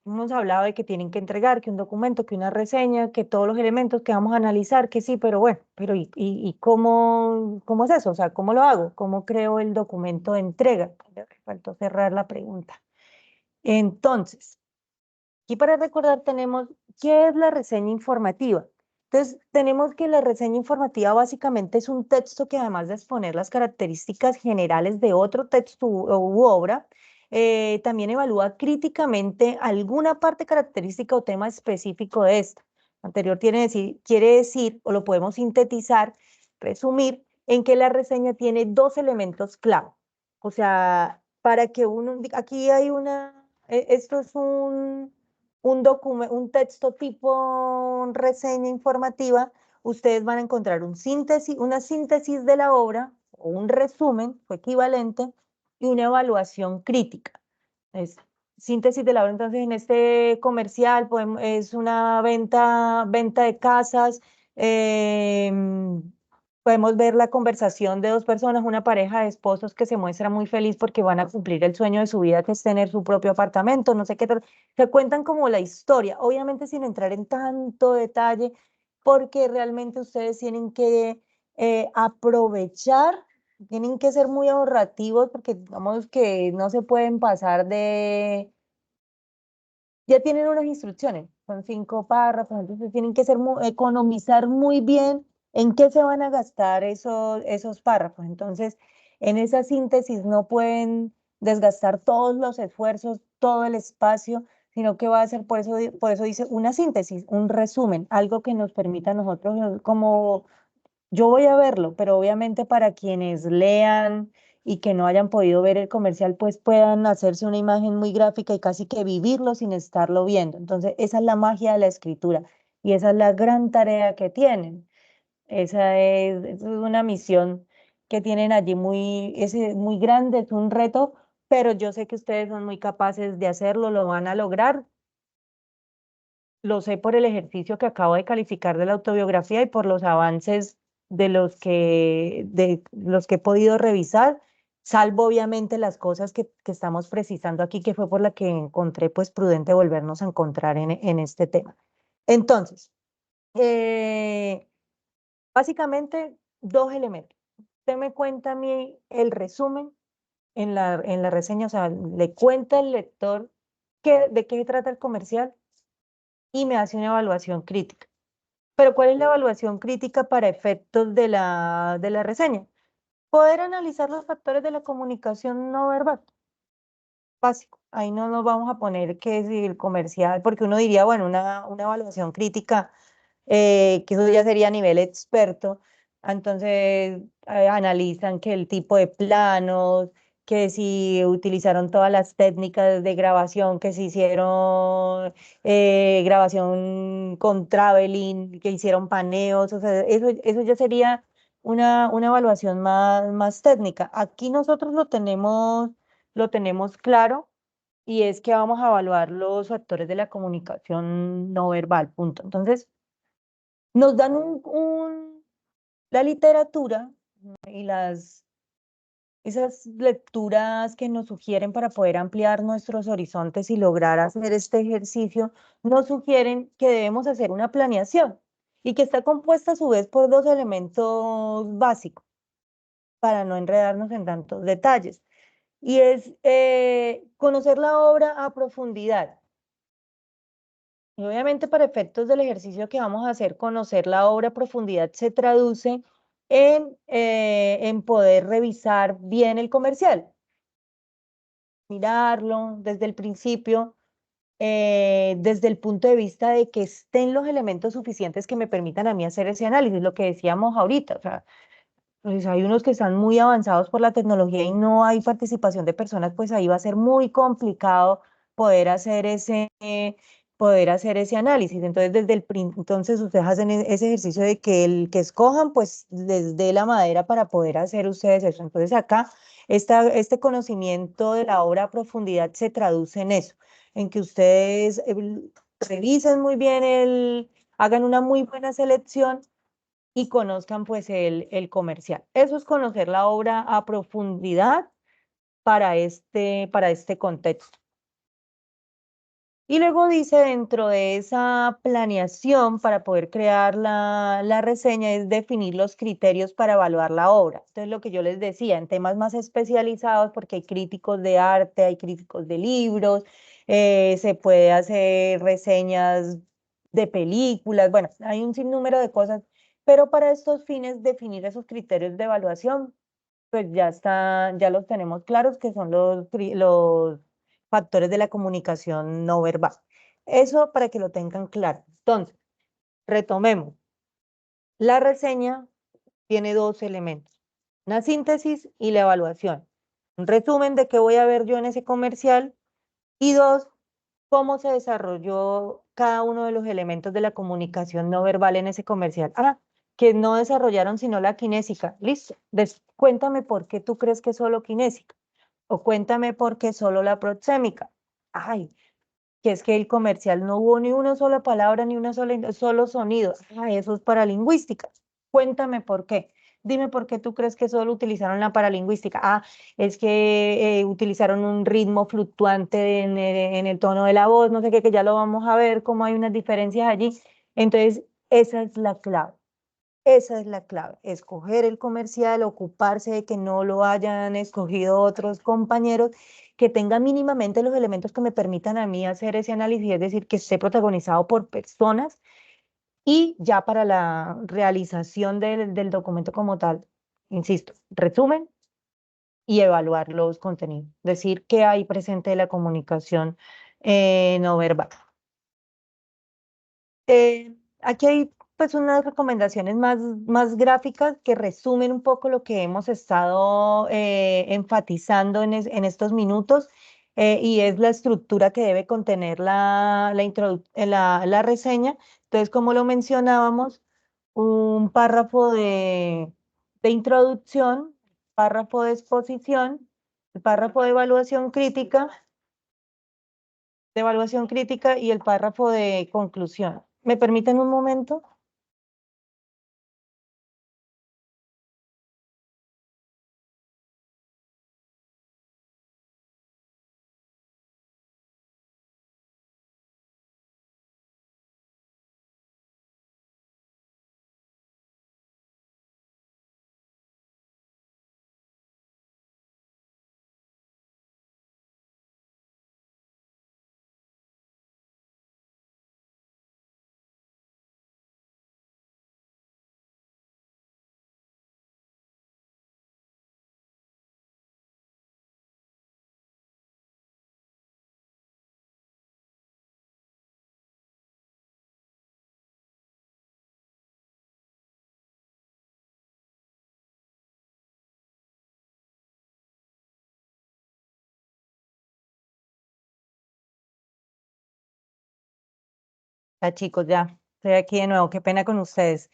hemos hablado de que tienen que entregar, que un documento, que una reseña, que todos los elementos que vamos a analizar, que sí, pero bueno, pero ¿y cómo es eso? O sea, ¿cómo lo hago? ¿Cómo creo el documento de entrega? Me faltó cerrar la pregunta. Entonces, aquí para recordar tenemos, ¿qué es la reseña informativa? Entonces, tenemos que la reseña informativa básicamente es un texto que además de exponer las características generales de otro texto u obra, también evalúa críticamente alguna parte característica o tema específico de esta. Anterior quiere decir, o lo podemos sintetizar, resumir, en que la reseña tiene dos elementos clave. O sea, para que aquí hay esto es un texto tipo reseña informativa. Ustedes van a encontrar una síntesis de la obra o un resumen, o equivalente, y una evaluación crítica. Es síntesis de la obra, entonces en este comercial es una venta de casas. Podemos ver la conversación de dos personas, una pareja de esposos que se muestra muy feliz porque van a cumplir el sueño de su vida, que es tener su propio apartamento, no sé qué tal. Se cuentan como la historia, obviamente sin entrar en tanto detalle, porque realmente ustedes tienen que aprovechar, tienen que ser muy ahorrativos, porque digamos que no se pueden pasar ya tienen unas instrucciones, son 5 párrafos, entonces tienen que economizar muy bien en qué se van a gastar esos párrafos. Entonces, en esa síntesis no pueden desgastar todos los esfuerzos, todo el espacio, sino que va a ser, por eso dice una síntesis, un resumen, algo que nos permita a nosotros como yo voy a verlo, pero obviamente para quienes lean y que no hayan podido ver el comercial, pues puedan hacerse una imagen muy gráfica y casi que vivirlo sin estarlo viendo. Entonces, esa es la magia de la escritura y esa es la gran tarea que tienen. Esa es una misión que tienen allí muy grande, es un reto, pero yo sé que ustedes son muy capaces de hacerlo, lo van a lograr. Lo sé por el ejercicio que acabo de calificar de la autobiografía y por los avances de los que he podido revisar, salvo obviamente las cosas que estamos precisando aquí, que fue por la que encontré pues prudente volvernos a encontrar en este tema. Entonces, eh, básicamente dos elementos. Usted me cuenta a mí el resumen en la reseña, o sea, le cuenta al lector de qué trata el comercial y me hace una evaluación crítica. Pero ¿cuál es la evaluación crítica para efectos de la reseña? Poder analizar los factores de la comunicación no verbal, básico. Ahí no nos vamos a poner que si el comercial, porque uno diría, bueno, una evaluación crítica, que eso ya sería a nivel experto. Entonces, analizan que el tipo de planos, que si utilizaron todas las técnicas de grabación, que si hicieron grabación con traveling, que hicieron paneos, o sea, eso ya sería una evaluación más técnica. Aquí nosotros lo tenemos claro, y es que vamos a evaluar los factores de la comunicación no verbal, punto. Entonces, nos dan la literatura y esas lecturas que nos sugieren para poder ampliar nuestros horizontes y lograr hacer este ejercicio, nos sugieren que debemos hacer una planeación y que está compuesta a su vez por dos elementos básicos para no enredarnos en tantos detalles. Y es conocer la obra a profundidad. Y obviamente para efectos del ejercicio que vamos a hacer, conocer la obra a profundidad se traduce en poder revisar bien el comercial, mirarlo desde el principio, desde el punto de vista de que estén los elementos suficientes que me permitan a mí hacer ese análisis, lo que decíamos ahorita. O sea, pues hay unos que están muy avanzados por la tecnología y no hay participación de personas, pues ahí va a ser muy complicado poder hacer poder hacer ese análisis. Entonces, entonces ustedes hacen ese ejercicio de que el que escojan, pues les dé la madera para poder hacer ustedes eso. Entonces, acá este conocimiento de la obra a profundidad se traduce en eso, en que ustedes revisen muy bien hagan una muy buena selección y conozcan pues el comercial. Eso es conocer la obra a profundidad para este contexto. Y luego dice, dentro de esa planeación para poder crear la reseña es definir los criterios para evaluar la obra. Entonces, lo que yo les decía, en temas más especializados, porque hay críticos de arte, hay críticos de libros, se puede hacer reseñas de películas, bueno, hay un sinnúmero de cosas, pero para estos fines, definir esos criterios de evaluación, pues ya está, ya los tenemos claros, que son los factores de la comunicación no verbal. Eso para que lo tengan claro. Entonces, retomemos. La reseña tiene dos elementos, una síntesis y la evaluación. Un resumen de qué voy a ver yo en ese comercial y dos, cómo se desarrolló cada uno de los elementos de la comunicación no verbal en ese comercial. Ah, que no desarrollaron sino la kinésica. Listo. Cuéntame por qué tú crees que es solo kinésica. O cuéntame por qué solo la proxémica. Ay, que es que el comercial no hubo ni una sola palabra, ni una sola, solo sonido. Ay, eso es paralingüística. Cuéntame por qué. Dime por qué tú crees que solo utilizaron la paralingüística. Ah, es que utilizaron un ritmo fluctuante en el tono de la voz, no sé qué, que ya lo vamos a ver, cómo hay unas diferencias allí. Entonces, esa es la clave. Esa es la clave, escoger el comercial, ocuparse de que no lo hayan escogido otros compañeros, que tenga mínimamente los elementos que me permitan a mí hacer ese análisis, es decir, que esté protagonizado por personas y ya para la realización del documento como tal, insisto, resumen y evaluar los contenidos, decir qué hay presente de la comunicación no verbal. Aquí hay pues unas recomendaciones más gráficas que resumen un poco lo que hemos estado enfatizando en estos minutos y es la estructura que debe contener la reseña. Entonces, como lo mencionábamos, un párrafo de introducción, párrafo de exposición, el párrafo de evaluación crítica y el párrafo de conclusión. ¿Me permiten un momento? Ya, chicos, ya estoy aquí de nuevo. Qué pena con ustedes.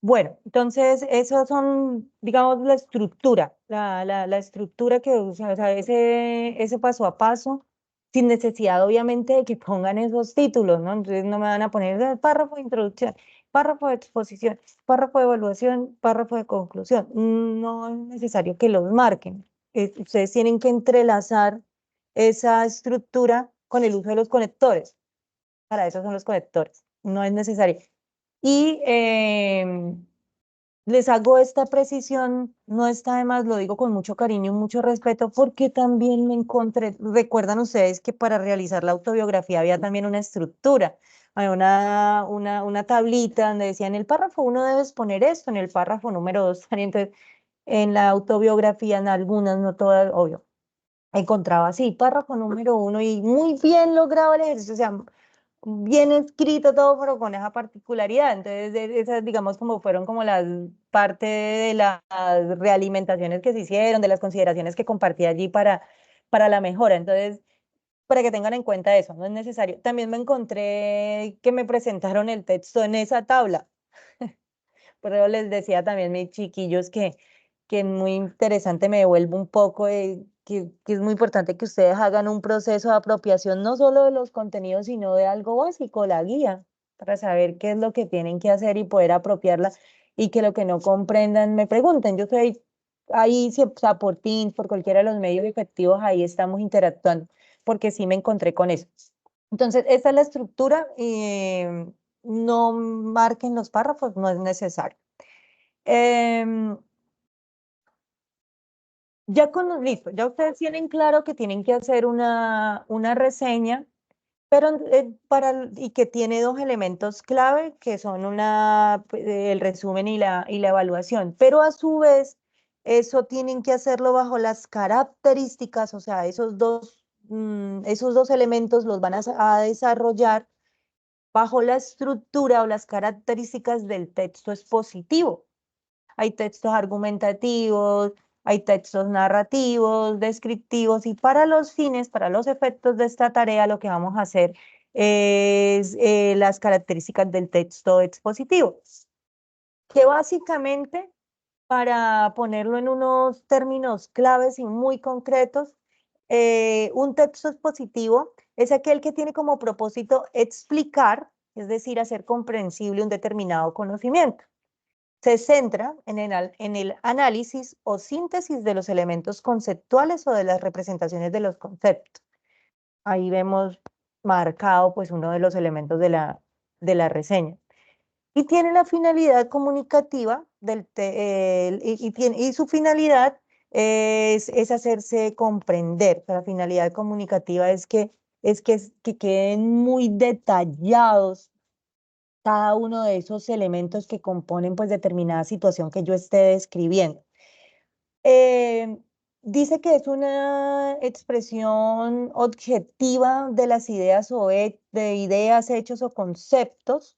Bueno, entonces, esos son, digamos, la estructura, la estructura que usa, o sea, ese paso a paso, sin necesidad, obviamente, de que pongan esos títulos, ¿no? Entonces, no me van a poner párrafo de introducción, párrafo de exposición, párrafo de evaluación, párrafo de conclusión. No es necesario que los marquen. Ustedes tienen que entrelazar esa estructura con el uso de los conectores. Para eso son los conectores, no es necesario. Y les hago esta precisión, no está de más, lo digo con mucho cariño y mucho respeto, porque también me encontré, recuerdan ustedes que para realizar la autobiografía había también una estructura, había una tablita donde decía en el párrafo 1 debes poner esto, en el párrafo número 2, entonces en la autobiografía, en algunas, no todas, obvio, encontraba así, párrafo número 1 y muy bien logrado el ejercicio, o sea, bien escrito todo, pero con esa particularidad. Entonces, esas, digamos, como fueron como las parte de las realimentaciones que se hicieron, de las consideraciones que compartí allí para la mejora. Entonces, para que tengan en cuenta eso, no es necesario. También me encontré que me presentaron el texto en esa tabla. Pero les decía también mis chiquillos que es muy interesante, me devuelvo un poco, que es muy importante que ustedes hagan un proceso de apropiación no solo de los contenidos, sino de algo básico, la guía, para saber qué es lo que tienen que hacer y poder apropiarla y que lo que no comprendan me pregunten. Yo estoy ahí, o sea, por Teams, por cualquiera de los medios efectivos, ahí estamos interactuando, porque sí me encontré con eso. Entonces, esta es la estructura. No marquen los párrafos, no es necesario. Em, listo, ya ustedes tienen claro que tienen que hacer una reseña, pero y que tiene dos elementos clave, que son el resumen y la evaluación, pero a su vez, eso tienen que hacerlo bajo las características, o sea, esos dos elementos los van a desarrollar bajo la estructura o las características del texto expositivo. Hay textos argumentativos, hay textos narrativos, descriptivos, y para los fines, para los efectos de esta tarea, lo que vamos a hacer es las características del texto expositivo, que básicamente, para ponerlo en unos términos claves y muy concretos, un texto expositivo es aquel que tiene como propósito explicar, es decir, hacer comprensible un determinado conocimiento. Se centra en el análisis o síntesis de los elementos conceptuales o de las representaciones de los conceptos. Ahí vemos marcado pues uno de los elementos de la reseña. Y tiene la finalidad comunicativa y su finalidad es hacerse comprender. La finalidad comunicativa que queden muy detallados cada uno de esos elementos que componen pues determinada situación que yo esté describiendo. Eh, Dice que es una expresión objetiva de las ideas de ideas, hechos o conceptos,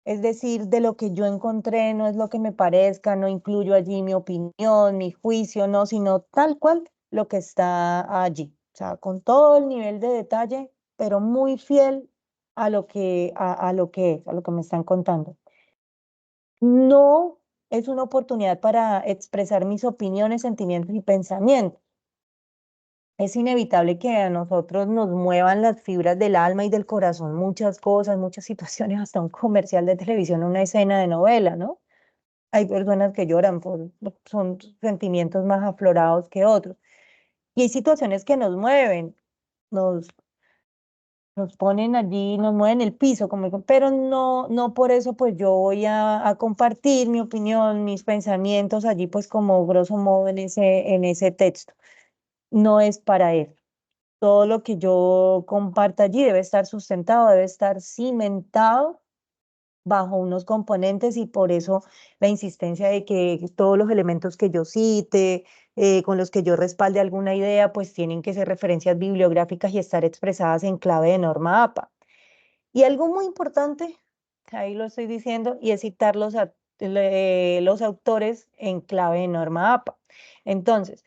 es decir, de lo que yo encontré, no es lo que me parezca, no incluyo allí mi opinión, mi juicio, no, sino tal cual lo que está allí. O sea, con todo el nivel de detalle, pero muy fiel a lo a lo que es, a lo que me están contando. No es una oportunidad para expresar mis opiniones, sentimientos y pensamientos. Es inevitable que a nosotros nos muevan las fibras del alma y del corazón muchas cosas, muchas situaciones, hasta un comercial de televisión, una escena de novela, ¿no? Hay personas que lloran son sentimientos más aflorados que otros. Y hay situaciones que nos mueven, nos, nos ponen allí, nos mueven el piso, pero no por eso pues yo voy a compartir mi opinión, mis pensamientos allí pues como grosso modo en ese texto. No es para eso. Todo lo que yo comparta allí debe estar sustentado, debe estar cimentado bajo unos componentes, y por eso la insistencia de que todos los elementos que yo cite, con los que yo respalde alguna idea, pues tienen que ser referencias bibliográficas y estar expresadas en clave de norma APA. Y algo muy importante, ahí lo estoy diciendo, y es citar los autores en clave de norma APA. Entonces,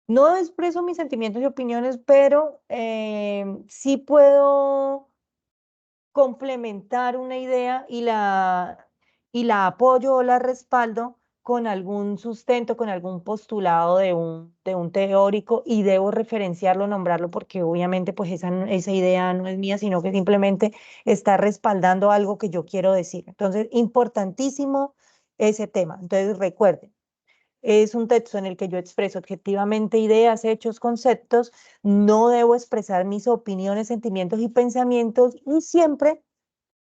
no expreso mis sentimientos y opiniones, pero sí puedo complementar una idea y la apoyo o la respaldo con algún sustento, con algún postulado de un teórico, y debo referenciarlo, nombrarlo, porque obviamente pues esa idea no es mía, sino que simplemente está respaldando algo que yo quiero decir. Entonces, importantísimo ese tema. Entonces, recuerden. Es un texto en el que yo expreso objetivamente ideas, hechos, conceptos. No debo expresar mis opiniones, sentimientos y pensamientos, y siempre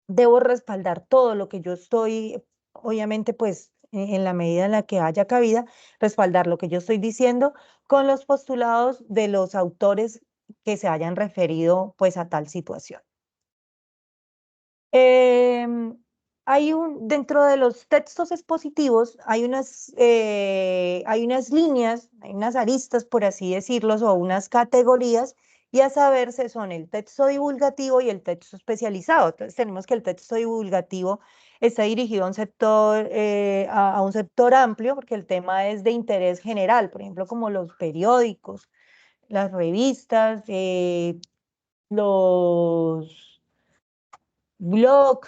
debo respaldar todo lo que yo estoy, obviamente, pues en la medida en la que haya cabida, respaldar lo que yo estoy diciendo con los postulados de los autores que se hayan referido pues a tal situación. Em, Dentro de los textos expositivos hay unas líneas, hay unas aristas, por así decirlo, o unas categorías, y a saberse son el texto divulgativo y el texto especializado. Entonces tenemos que el texto divulgativo está dirigido a un sector, a un sector amplio, porque el tema es de interés general, por ejemplo, como los periódicos, las revistas, los blog,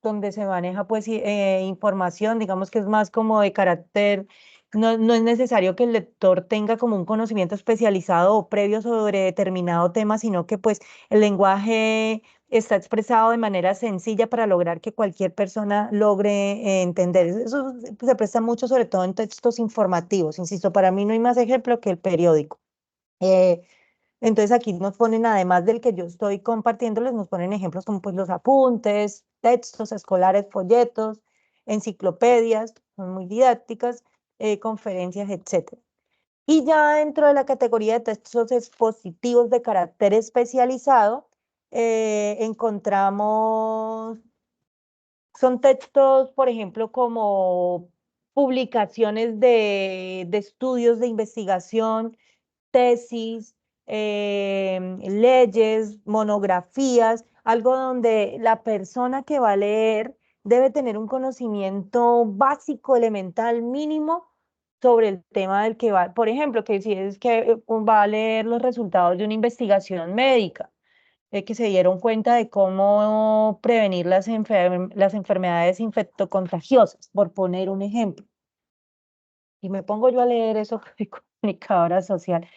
donde se maneja pues información, digamos que es más como de carácter, no es necesario que el lector tenga como un conocimiento especializado o previo sobre determinado tema, sino que pues el lenguaje está expresado de manera sencilla para lograr que cualquier persona logre entender. Eso se presta mucho, sobre todo en textos informativos. Insisto, para mí no hay más ejemplo que el periódico. Eh, entonces aquí nos ponen, además del que yo estoy compartiéndoles, nos ponen ejemplos como pues los apuntes, textos escolares, folletos, enciclopedias, son muy didácticas, conferencias, etcétera. Y ya dentro de la categoría de textos expositivos de carácter especializado, encontramos, son textos, por ejemplo, como publicaciones de estudios de investigación, tesis, leyes, monografías, algo donde la persona que va a leer debe tener un conocimiento básico, elemental, mínimo sobre el tema del que va. Por ejemplo, que si es que va a leer los resultados de una investigación médica, que se dieron cuenta de cómo prevenir las enfermedades infectocontagiosas, por poner un ejemplo. Y me pongo yo a leer eso de comunicadora social,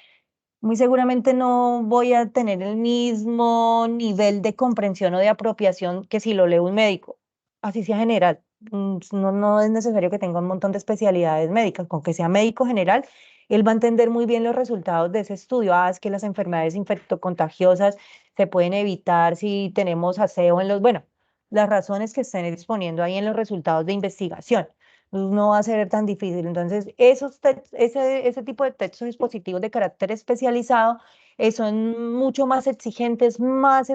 muy seguramente no voy a tener el mismo nivel de comprensión o de apropiación que si lo lee un médico, así sea general. No es necesario que tenga un montón de especialidades médicas, con que sea médico general, él va a entender muy bien los resultados de ese estudio. Ah, es que las enfermedades infectocontagiosas se pueden evitar si tenemos aseo en los, bueno, las razones que estén exponiendo ahí en los resultados de investigación. No va a ser tan difícil. Entonces, ese tipo de textos dispositivos de carácter especializado son mucho más exigentes, más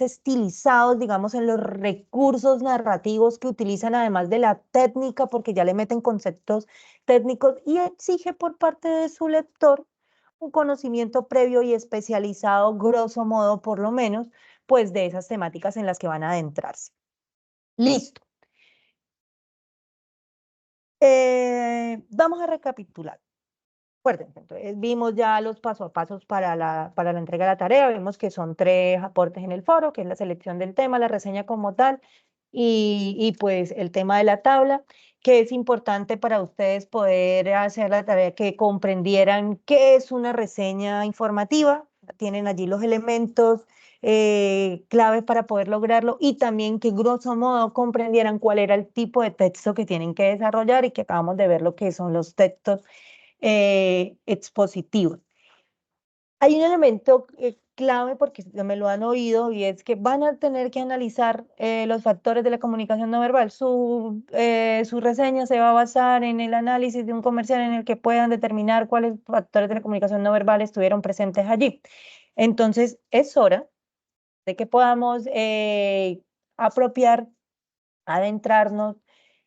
estilizados, digamos, en los recursos narrativos que utilizan, además de la técnica, porque ya le meten conceptos técnicos y exige por parte de su lector un conocimiento previo y especializado, grosso modo, por lo menos, pues de esas temáticas en las que van a adentrarse. Listo. Vamos a recapitular. Acuérdense, entonces vimos ya los paso a pasos para la entrega de la tarea, vemos que son 3 aportes en el foro, que es la selección del tema, la reseña como tal, y pues el tema de la tabla, que es importante para ustedes poder hacer la tarea, que comprendieran qué es una reseña informativa, tienen allí los elementos claves para poder lograrlo, y también que grosso modo comprendieran cuál era el tipo de texto que tienen que desarrollar, y que acabamos de ver lo que son los textos expositivos. Hay un elemento clave, porque me lo han oído, y es que van a tener que analizar los factores de la comunicación no verbal. Su reseña se va a basar en el análisis de un comercial en el que puedan determinar cuáles factores de la comunicación no verbal estuvieron presentes allí. Entonces, es hora de que podamos adentrarnos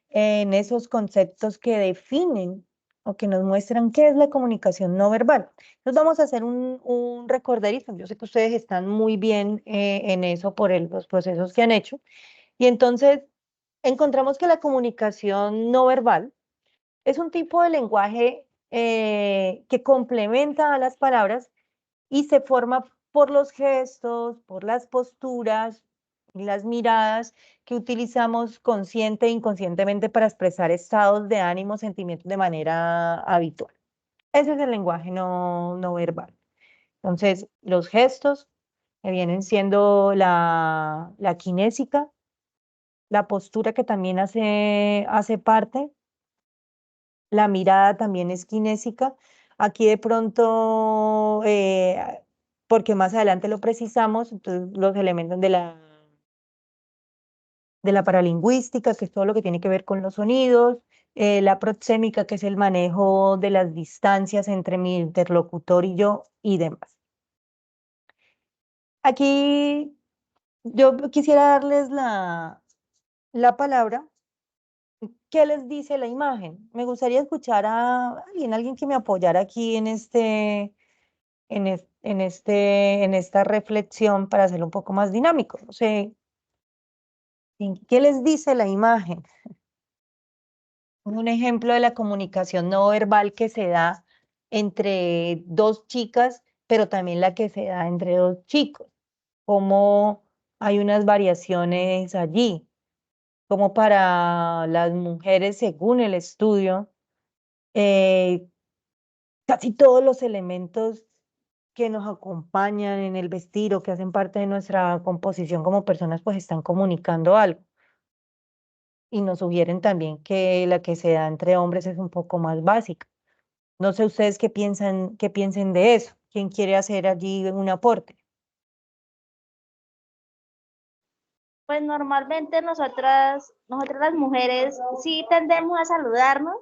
en esos conceptos que definen o que nos muestran qué es la comunicación no verbal. Entonces vamos a hacer un recorderito. Yo sé que ustedes están muy bien en eso por los procesos que han hecho. Y entonces encontramos que la comunicación no verbal es un tipo de lenguaje que complementa a las palabras y se forma por los gestos, por las posturas y las miradas que utilizamos consciente e inconscientemente para expresar estados de ánimo, sentimientos de manera habitual. Ese es el lenguaje no verbal. Entonces, los gestos que vienen siendo la kinésica, la postura que también hace parte, la mirada también es kinésica. Aquí de pronto, porque más adelante lo precisamos, entonces los elementos de la paralingüística, que es todo lo que tiene que ver con los sonidos, la proxémica, que es el manejo de las distancias entre mi interlocutor y yo, y demás. Aquí yo quisiera darles la palabra. ¿Qué les dice la imagen? Me gustaría escuchar a alguien que me apoyara aquí en esta reflexión para hacerlo un poco más dinámico. No sé, ¿qué les dice la imagen? Un ejemplo de la comunicación no verbal que se da entre dos chicas, pero también la que se da entre dos chicos. cómo hay unas variaciones allí, como para las mujeres, según el estudio, eh, casi todos los elementos que nos acompañan en el vestir o que hacen parte de nuestra composición como personas, pues están comunicando algo. Y nos sugieren también que la que se da entre hombres es un poco más básica. No sé ustedes qué piensen de eso. ¿Quién quiere hacer allí un aporte? Pues normalmente nosotras las mujeres sí tendemos a saludarnos,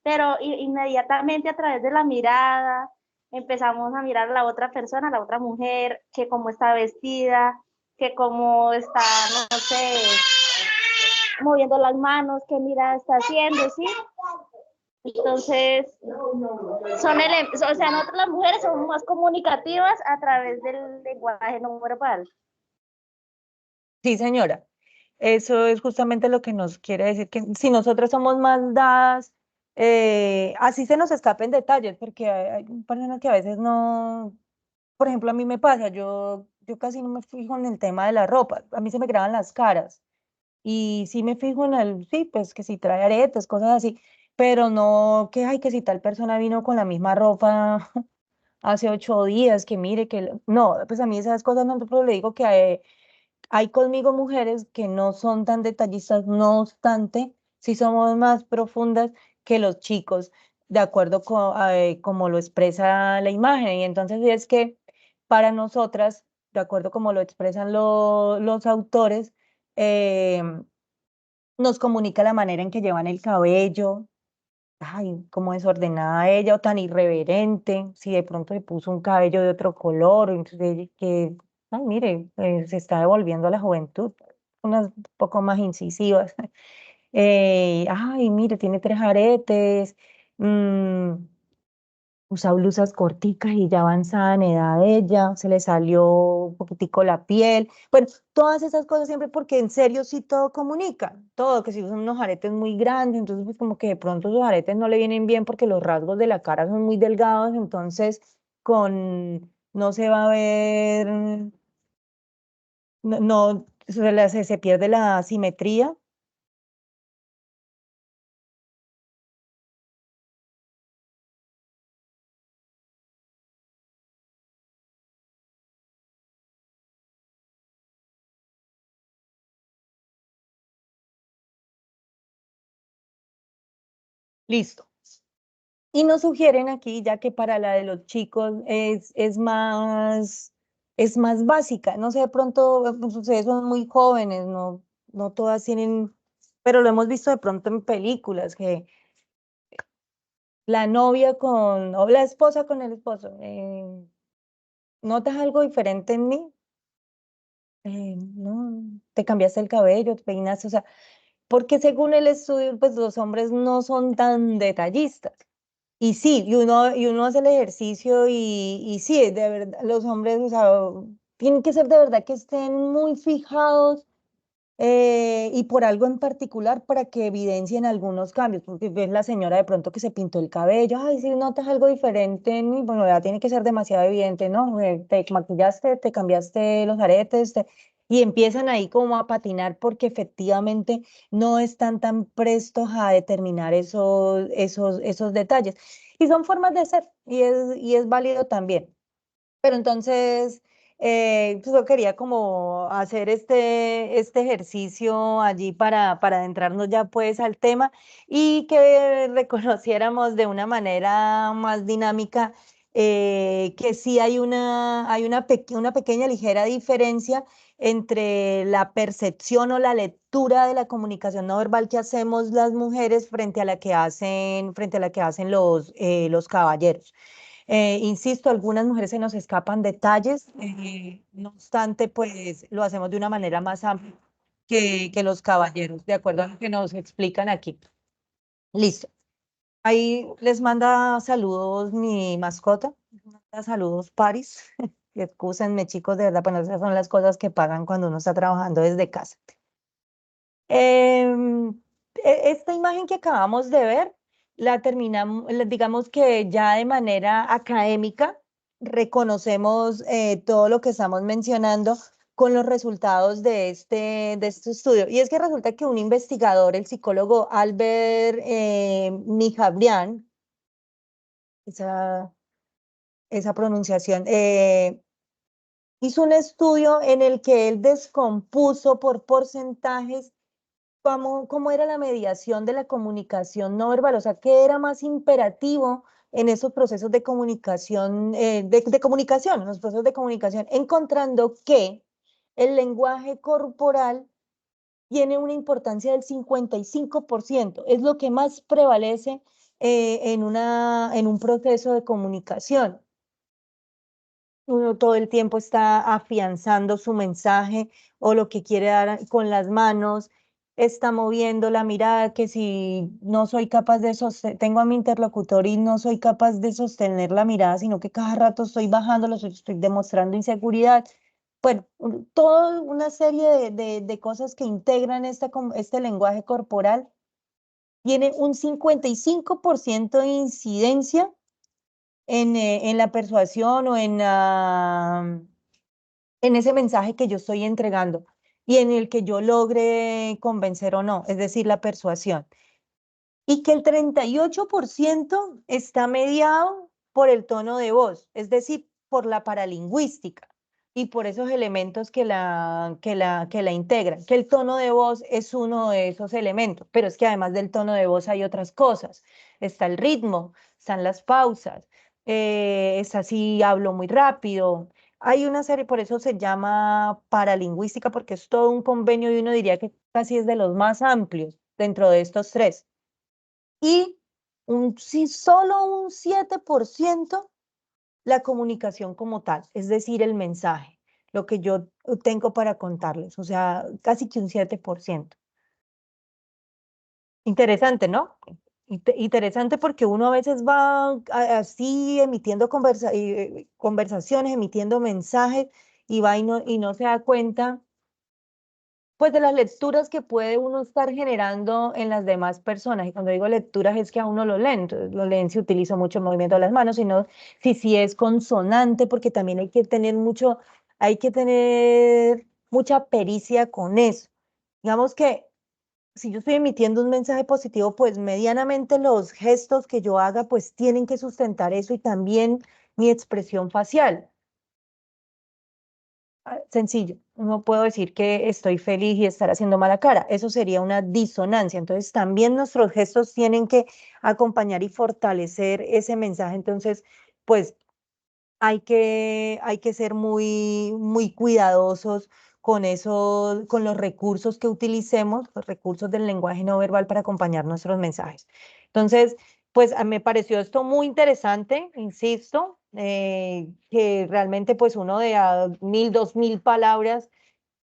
pero inmediatamente a través de la mirada empezamos a mirar a la otra persona, a la otra mujer, que cómo está vestida, que cómo está, no sé, moviendo las manos, qué mirada está haciendo, ¿sí? Entonces, o sea, nosotras las mujeres somos más comunicativas a través del lenguaje no verbal. Sí, señora. Eso es justamente lo que nos quiere decir, que si nosotros somos más dadas, así se nos escapen detalles, porque hay personas que a veces no, por ejemplo, a mí me pasa, yo casi no me fijo en el tema de la ropa, a mí se me graban las caras. Y sí me fijo en sí, pues que si trae aretes, cosas así, pero no que, ay, que si tal persona vino con la misma ropa hace 8 días, que mire, no, pues a mí esas cosas no, pero le digo que hay conmigo mujeres que no son tan detallistas, no obstante, sí somos más profundas que los chicos, de acuerdo con como lo expresa la imagen. Y entonces es que para nosotras, de acuerdo como lo expresan los autores, eh, nos comunica la manera en que llevan el cabello, ay, cómo desordenada ella o tan irreverente, si de pronto se puso un cabello de otro color, entonces que, ay, mire, se está devolviendo a la juventud, unas un poco más incisivas. Ay, mire, tiene 3 aretes, mm, usa blusas corticas y ya avanzada en edad ella, se le salió un poquitico la piel. Bueno, todas esas cosas siempre porque en serio sí todo comunica, todo, que si usan unos aretes muy grandes, entonces pues como que de pronto los aretes no le vienen bien porque los rasgos de la cara son muy delgados, entonces no se va a ver, no, se pierde la simetría. Listo. Y nos sugieren aquí, ya que para la de los chicos es más básica. No sé, de pronto pues, ustedes son muy jóvenes, no todas tienen, pero lo hemos visto de pronto en películas, que la novia o la esposa con el esposo, ¿notas algo diferente en mí? No, te cambiaste el cabello, te peinaste, o sea, porque según el estudio, pues los hombres no son tan detallistas. Y sí, y uno hace el ejercicio y sí, de verdad, los hombres, o sea, tienen que ser de verdad que estén muy fijados y por algo en particular para que evidencien algunos cambios, porque ves la señora de pronto que se pintó el cabello, ay, si notas algo diferente en mí, bueno, ya tiene que ser demasiado evidente, ¿no? Te maquillaste, te cambiaste los aretes, y empiezan ahí como a patinar porque efectivamente no están tan prestos a determinar esos detalles. Y son formas de ser, y es válido también. Pero entonces, pues yo quería como hacer este ejercicio allí para adentrarnos ya pues al tema y que reconociéramos de una manera más dinámica que sí hay una pequeña ligera diferencia entre la percepción o la lectura de la comunicación no verbal que hacemos las mujeres frente a la que hacen los caballeros. Insisto, algunas mujeres se nos escapan detalles, no obstante, pues lo hacemos de una manera más amplia que los caballeros, de acuerdo a lo que nos explican aquí. Listo. Ahí les manda saludos mi mascota, manda saludos Paris. Excúsenme, chicos, de verdad, pues esas son las cosas que pagan cuando uno está trabajando desde casa. Em, Esta imagen que acabamos de ver, la terminamos, digamos que ya de manera académica reconocemos todo lo que estamos mencionando, con los resultados de este estudio. Y es que resulta que un investigador, el psicólogo Albert Mijabrian, esa pronunciación, hizo un estudio en el que él descompuso por porcentajes cómo era la mediación de la comunicación no verbal, o sea, qué era más imperativo en esos procesos de comunicación, de comunicación, en los procesos de comunicación, encontrando que el lenguaje corporal tiene una importancia del 55%, es lo que más prevalece en un proceso de comunicación. Uno todo el tiempo está afianzando su mensaje o lo que quiere dar con las manos, está moviendo la mirada, que si no soy capaz de sostener, tengo a mi interlocutor y no soy capaz de sostener la mirada, sino que cada rato estoy bajándolo, estoy demostrando inseguridad. Bueno, toda una serie de cosas que integran este lenguaje corporal tiene un 55% de incidencia en la persuasión o en ese mensaje que yo estoy entregando y en el que yo logre convencer o no, es decir, la persuasión. Y que el 38% está mediado por el tono de voz, es decir, por la paralingüística y por esos elementos que la integran, que el tono de voz es uno de esos elementos, pero es que además del tono de voz hay otras cosas. Está el ritmo, están las pausas, es así, hablo muy rápido. Hay una serie, por eso se llama paralingüística, porque es todo un convenio y uno diría que casi es de los más amplios dentro de estos tres. Y si solo un 7% la comunicación como tal, es decir, el mensaje, lo que yo tengo para contarles, o sea, casi que un 7%. Interesante, ¿no? Interesante porque uno a veces va así emitiendo conversaciones, emitiendo mensajes y va y no se da cuenta pues de las lecturas que puede uno estar generando en las demás personas. Y cuando digo lecturas es que a uno lo leen, entonces lo leen si utilizo mucho el movimiento de las manos, sino si es consonante, porque también hay que tener mucha pericia con eso. Digamos que si yo estoy emitiendo un mensaje positivo, pues medianamente los gestos que yo haga, pues tienen que sustentar eso y también mi expresión facial. Sencillo, no puedo decir que estoy feliz y estar haciendo mala cara, eso sería una disonancia. Entonces también nuestros gestos tienen que acompañar y fortalecer ese mensaje. Entonces, pues hay que ser muy, muy cuidadosos con eso, con los recursos que utilicemos, los recursos del lenguaje no verbal para acompañar nuestros mensajes. Entonces, pues me pareció esto muy interesante, insisto, que realmente pues uno de a 1000, 2000 palabras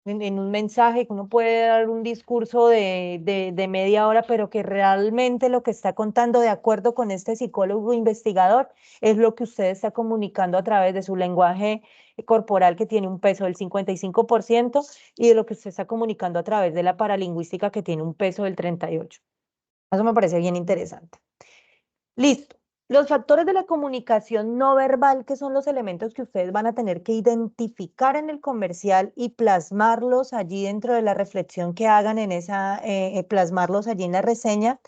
en un mensaje, que uno puede dar un discurso de media hora, pero que realmente lo que está contando, de acuerdo con este psicólogo investigador, es lo que usted está comunicando a través de su lenguaje corporal, que tiene un peso del 55%, y de lo que usted está comunicando a través de la paralingüística, que tiene un peso del 38%. Eso me parece bien interesante. Listo. Los factores de la comunicación no verbal, que son los elementos que ustedes van a tener que identificar en el comercial y plasmarlos allí dentro de la reflexión que hagan plasmarlos allí en la reseña,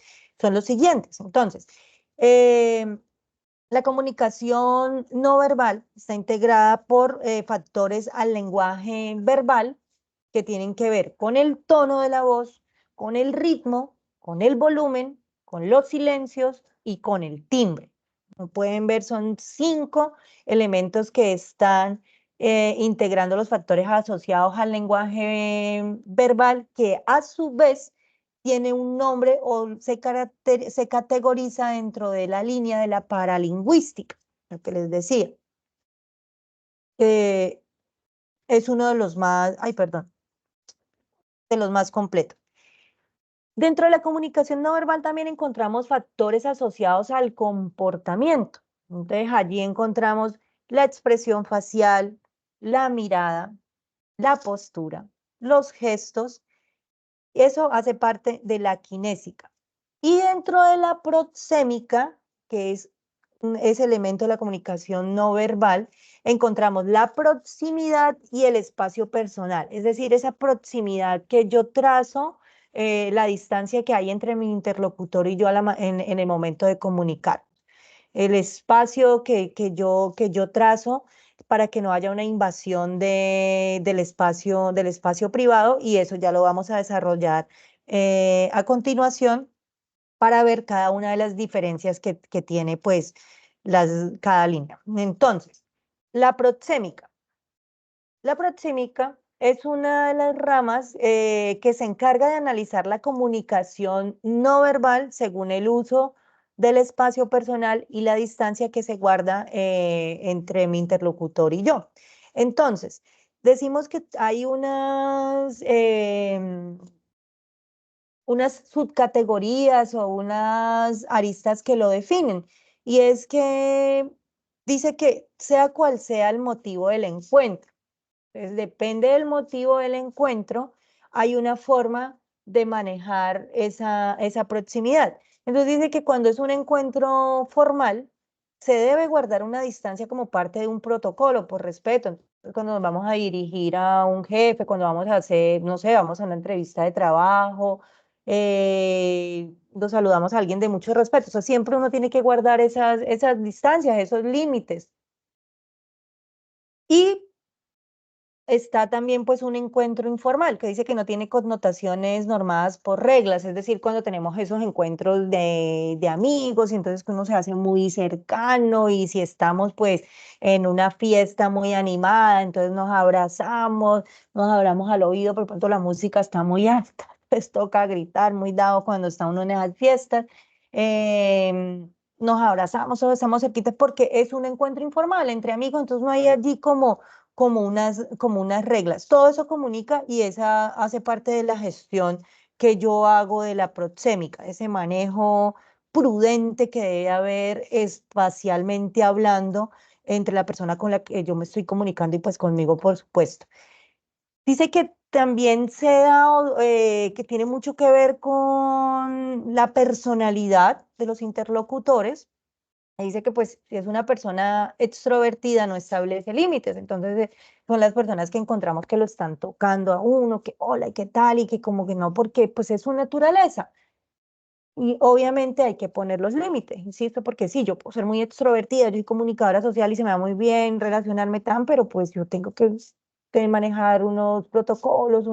son los siguientes. Entonces, la comunicación no verbal está integrada por factores al lenguaje verbal que tienen que ver con el tono de la voz, con el ritmo, con el volumen, con los silencios y con el timbre. Como pueden ver, son 5 elementos que están integrando los factores asociados al lenguaje verbal, que a su vez tiene un nombre o se categoriza dentro de la línea de la paralingüística, lo que les decía. Es uno de los más, ay, perdón, de los más completos. Dentro de la comunicación no verbal también encontramos factores asociados al comportamiento. Entonces allí encontramos la expresión facial, la mirada, la postura, los gestos. Eso hace parte de la kinésica. Y dentro de la proxémica, que es ese elemento de la comunicación no verbal, encontramos la proximidad y el espacio personal, es decir, esa proximidad que yo trazo, la distancia que hay entre mi interlocutor y yo en el momento de comunicar, el espacio que yo trazo para que no haya una invasión del espacio privado, y eso ya lo vamos a desarrollar a continuación para ver cada una de las diferencias que tiene pues cada línea. Entonces, la proxémica. La proxémica es una de las ramas que se encarga de analizar la comunicación no verbal según el uso del espacio personal y la distancia que se guarda entre mi interlocutor y yo. Entonces, decimos que hay unas subcategorías o unas aristas que lo definen. Y es que dice que sea cual sea el motivo del encuentro. Entonces, depende del motivo del encuentro, hay una forma de manejar esa proximidad. Entonces dice que cuando es un encuentro formal, se debe guardar una distancia como parte de un protocolo, por respeto. Entonces, cuando nos vamos a dirigir a un jefe, cuando vamos a hacer, no sé, vamos a una entrevista de trabajo, nos saludamos a alguien de mucho respeto. O sea, siempre uno tiene que guardar esas distancias, esos límites. Y está también pues un encuentro informal que dice que no tiene connotaciones normadas por reglas, es decir, cuando tenemos esos encuentros de amigos y entonces que uno se hace muy cercano, y si estamos pues en una fiesta muy animada, entonces nos abrazamos, nos hablamos al oído, por pronto la música está muy alta, pues toca gritar, muy dado cuando está uno en esas fiestas. Nos abrazamos o estamos cerquitas porque es un encuentro informal entre amigos, entonces no hay allí como unas reglas. Todo eso comunica y esa hace parte de la gestión que yo hago de la proxémica, ese manejo prudente que debe haber espacialmente hablando entre la persona con la que yo me estoy comunicando y pues conmigo, por supuesto. Dice que también se da, que tiene mucho que ver con la personalidad de los interlocutores. Dice que pues si es una persona extrovertida no establece límites, entonces son las personas que encontramos que lo están tocando a uno, que hola y qué tal, y que como que no, porque pues es su naturaleza. Y obviamente hay que poner los límites, insisto, porque sí, yo puedo ser muy extrovertida, yo soy comunicadora social y se me da muy bien relacionarme tan, pero pues yo tengo que manejar unos protocolos,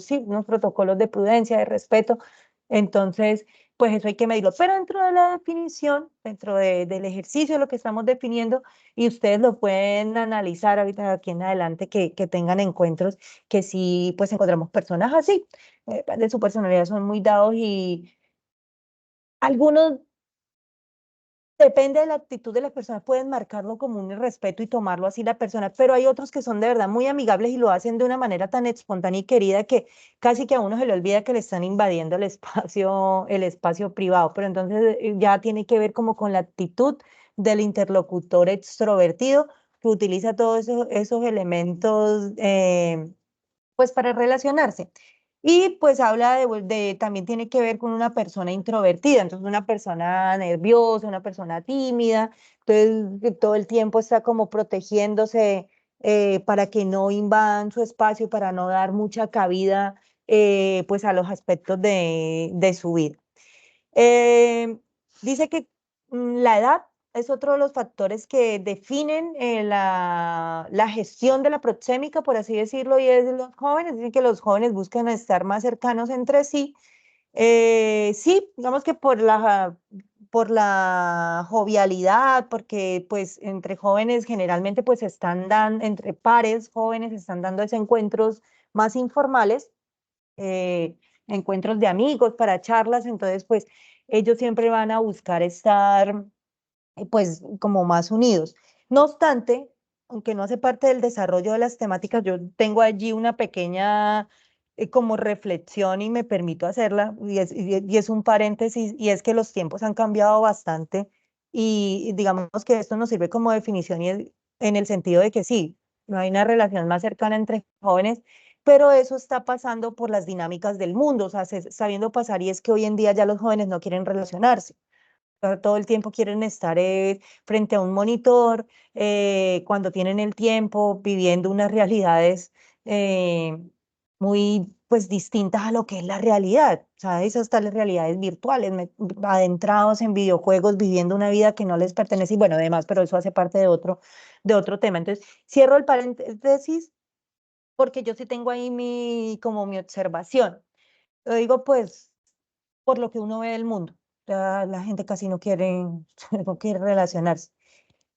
sí, unos protocolos de prudencia, de respeto. Entonces, pues eso hay que medirlo. Pero dentro de la definición, del ejercicio, lo que estamos definiendo, y ustedes lo pueden analizar ahorita aquí en adelante, que tengan encuentros, que sí, pues encontramos personas así, de su personalidad son muy dados, y algunos, depende de la actitud de las personas, pueden marcarlo como un irrespeto y tomarlo así la persona, pero hay otros que son de verdad muy amigables y lo hacen de una manera tan espontánea y querida que casi que a uno se le olvida que le están invadiendo el espacio privado. Pero entonces ya tiene que ver como con la actitud del interlocutor extrovertido, que utiliza todos esos elementos pues para relacionarse. Y pues habla también tiene que ver con una persona introvertida, entonces una persona nerviosa, una persona tímida, entonces que todo el tiempo está como protegiéndose para que no invadan su espacio, para no dar mucha cabida pues a los aspectos de su vida. Eh, Dice que la edad es otro de los factores que definen la gestión de la proxémica, por así decirlo, y es de los jóvenes. Dicen que los jóvenes buscan estar más cercanos entre sí. Sí, digamos que por la jovialidad, porque pues entre jóvenes generalmente pues están dando, entre pares jóvenes están dando esos encuentros más informales, eh, encuentros de amigos para charlas, entonces pues ellos siempre van a buscar estar pues como más unidos. No obstante, aunque no hace parte del desarrollo de las temáticas, yo tengo allí una pequeña como reflexión y me permito hacerla, y es un paréntesis, y es que los tiempos han cambiado bastante, y digamos que esto nos sirve como definición, en el sentido de que sí, no hay una relación más cercana entre jóvenes, pero eso está pasando por las dinámicas del mundo, o sea, sabiendo pasar, y es que hoy en día ya los jóvenes no quieren relacionarse. Todo el tiempo quieren estar frente a un monitor, cuando tienen el tiempo, viviendo unas realidades muy pues distintas a lo que es la realidad, ¿sabes? Hasta las realidades virtuales, adentrados en videojuegos, viviendo una vida que no les pertenece y bueno, además, pero eso hace parte de otro tema. Entonces, cierro el paréntesis porque yo sí tengo ahí como mi observación. Lo digo pues por lo que uno ve del mundo. Ya la gente casi no quiere, no quiere relacionarse.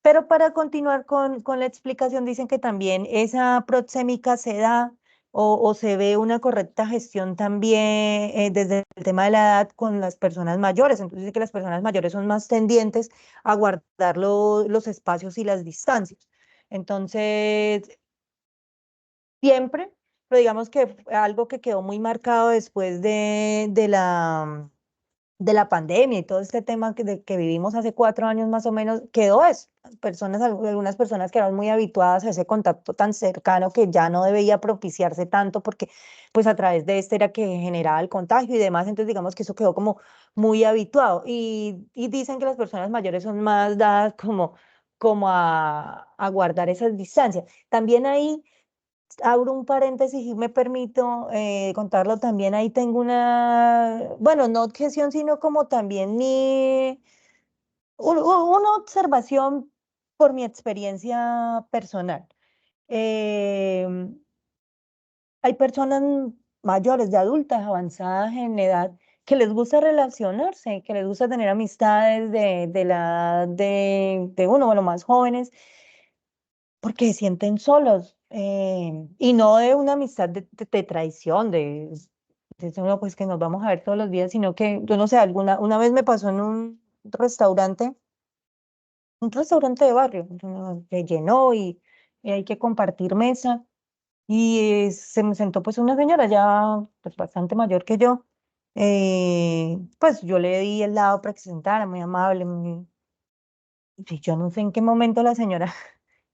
Pero para continuar con la explicación, dicen que también esa proxémica se da o se ve una correcta gestión también desde el tema de la edad con las personas mayores. Entonces dice que las personas mayores son más tendientes a guardar los espacios y las distancias. Entonces, siempre, pero digamos que algo que quedó muy marcado después de la pandemia y todo este tema que vivimos hace 4 años más o menos, quedó eso. Algunas personas quedaron muy habituadas a ese contacto tan cercano que ya no debía propiciarse tanto porque pues a través de este era que generaba el contagio y demás, entonces digamos que eso quedó como muy habituado y dicen que las personas mayores son más dadas como a guardar esas distancias. También ahí abro un paréntesis y me permito contarlo también. Ahí tengo bueno, no objeción, sino como también una observación por mi experiencia personal. Em, Hay personas mayores, de adultas, avanzadas en edad, que les gusta relacionarse, que les gusta tener amistades de la edad de uno, bueno, más jóvenes porque se sienten solos y no de una amistad de traición, de solo pues que nos vamos a ver todos los días, sino que, yo no sé, una vez me pasó en un restaurante de barrio, se llenó y hay que compartir mesa y se me sentó pues una señora ya pues bastante mayor que yo, pues yo le di el lado para que se sentara, muy amable, y yo no sé en qué momento la señora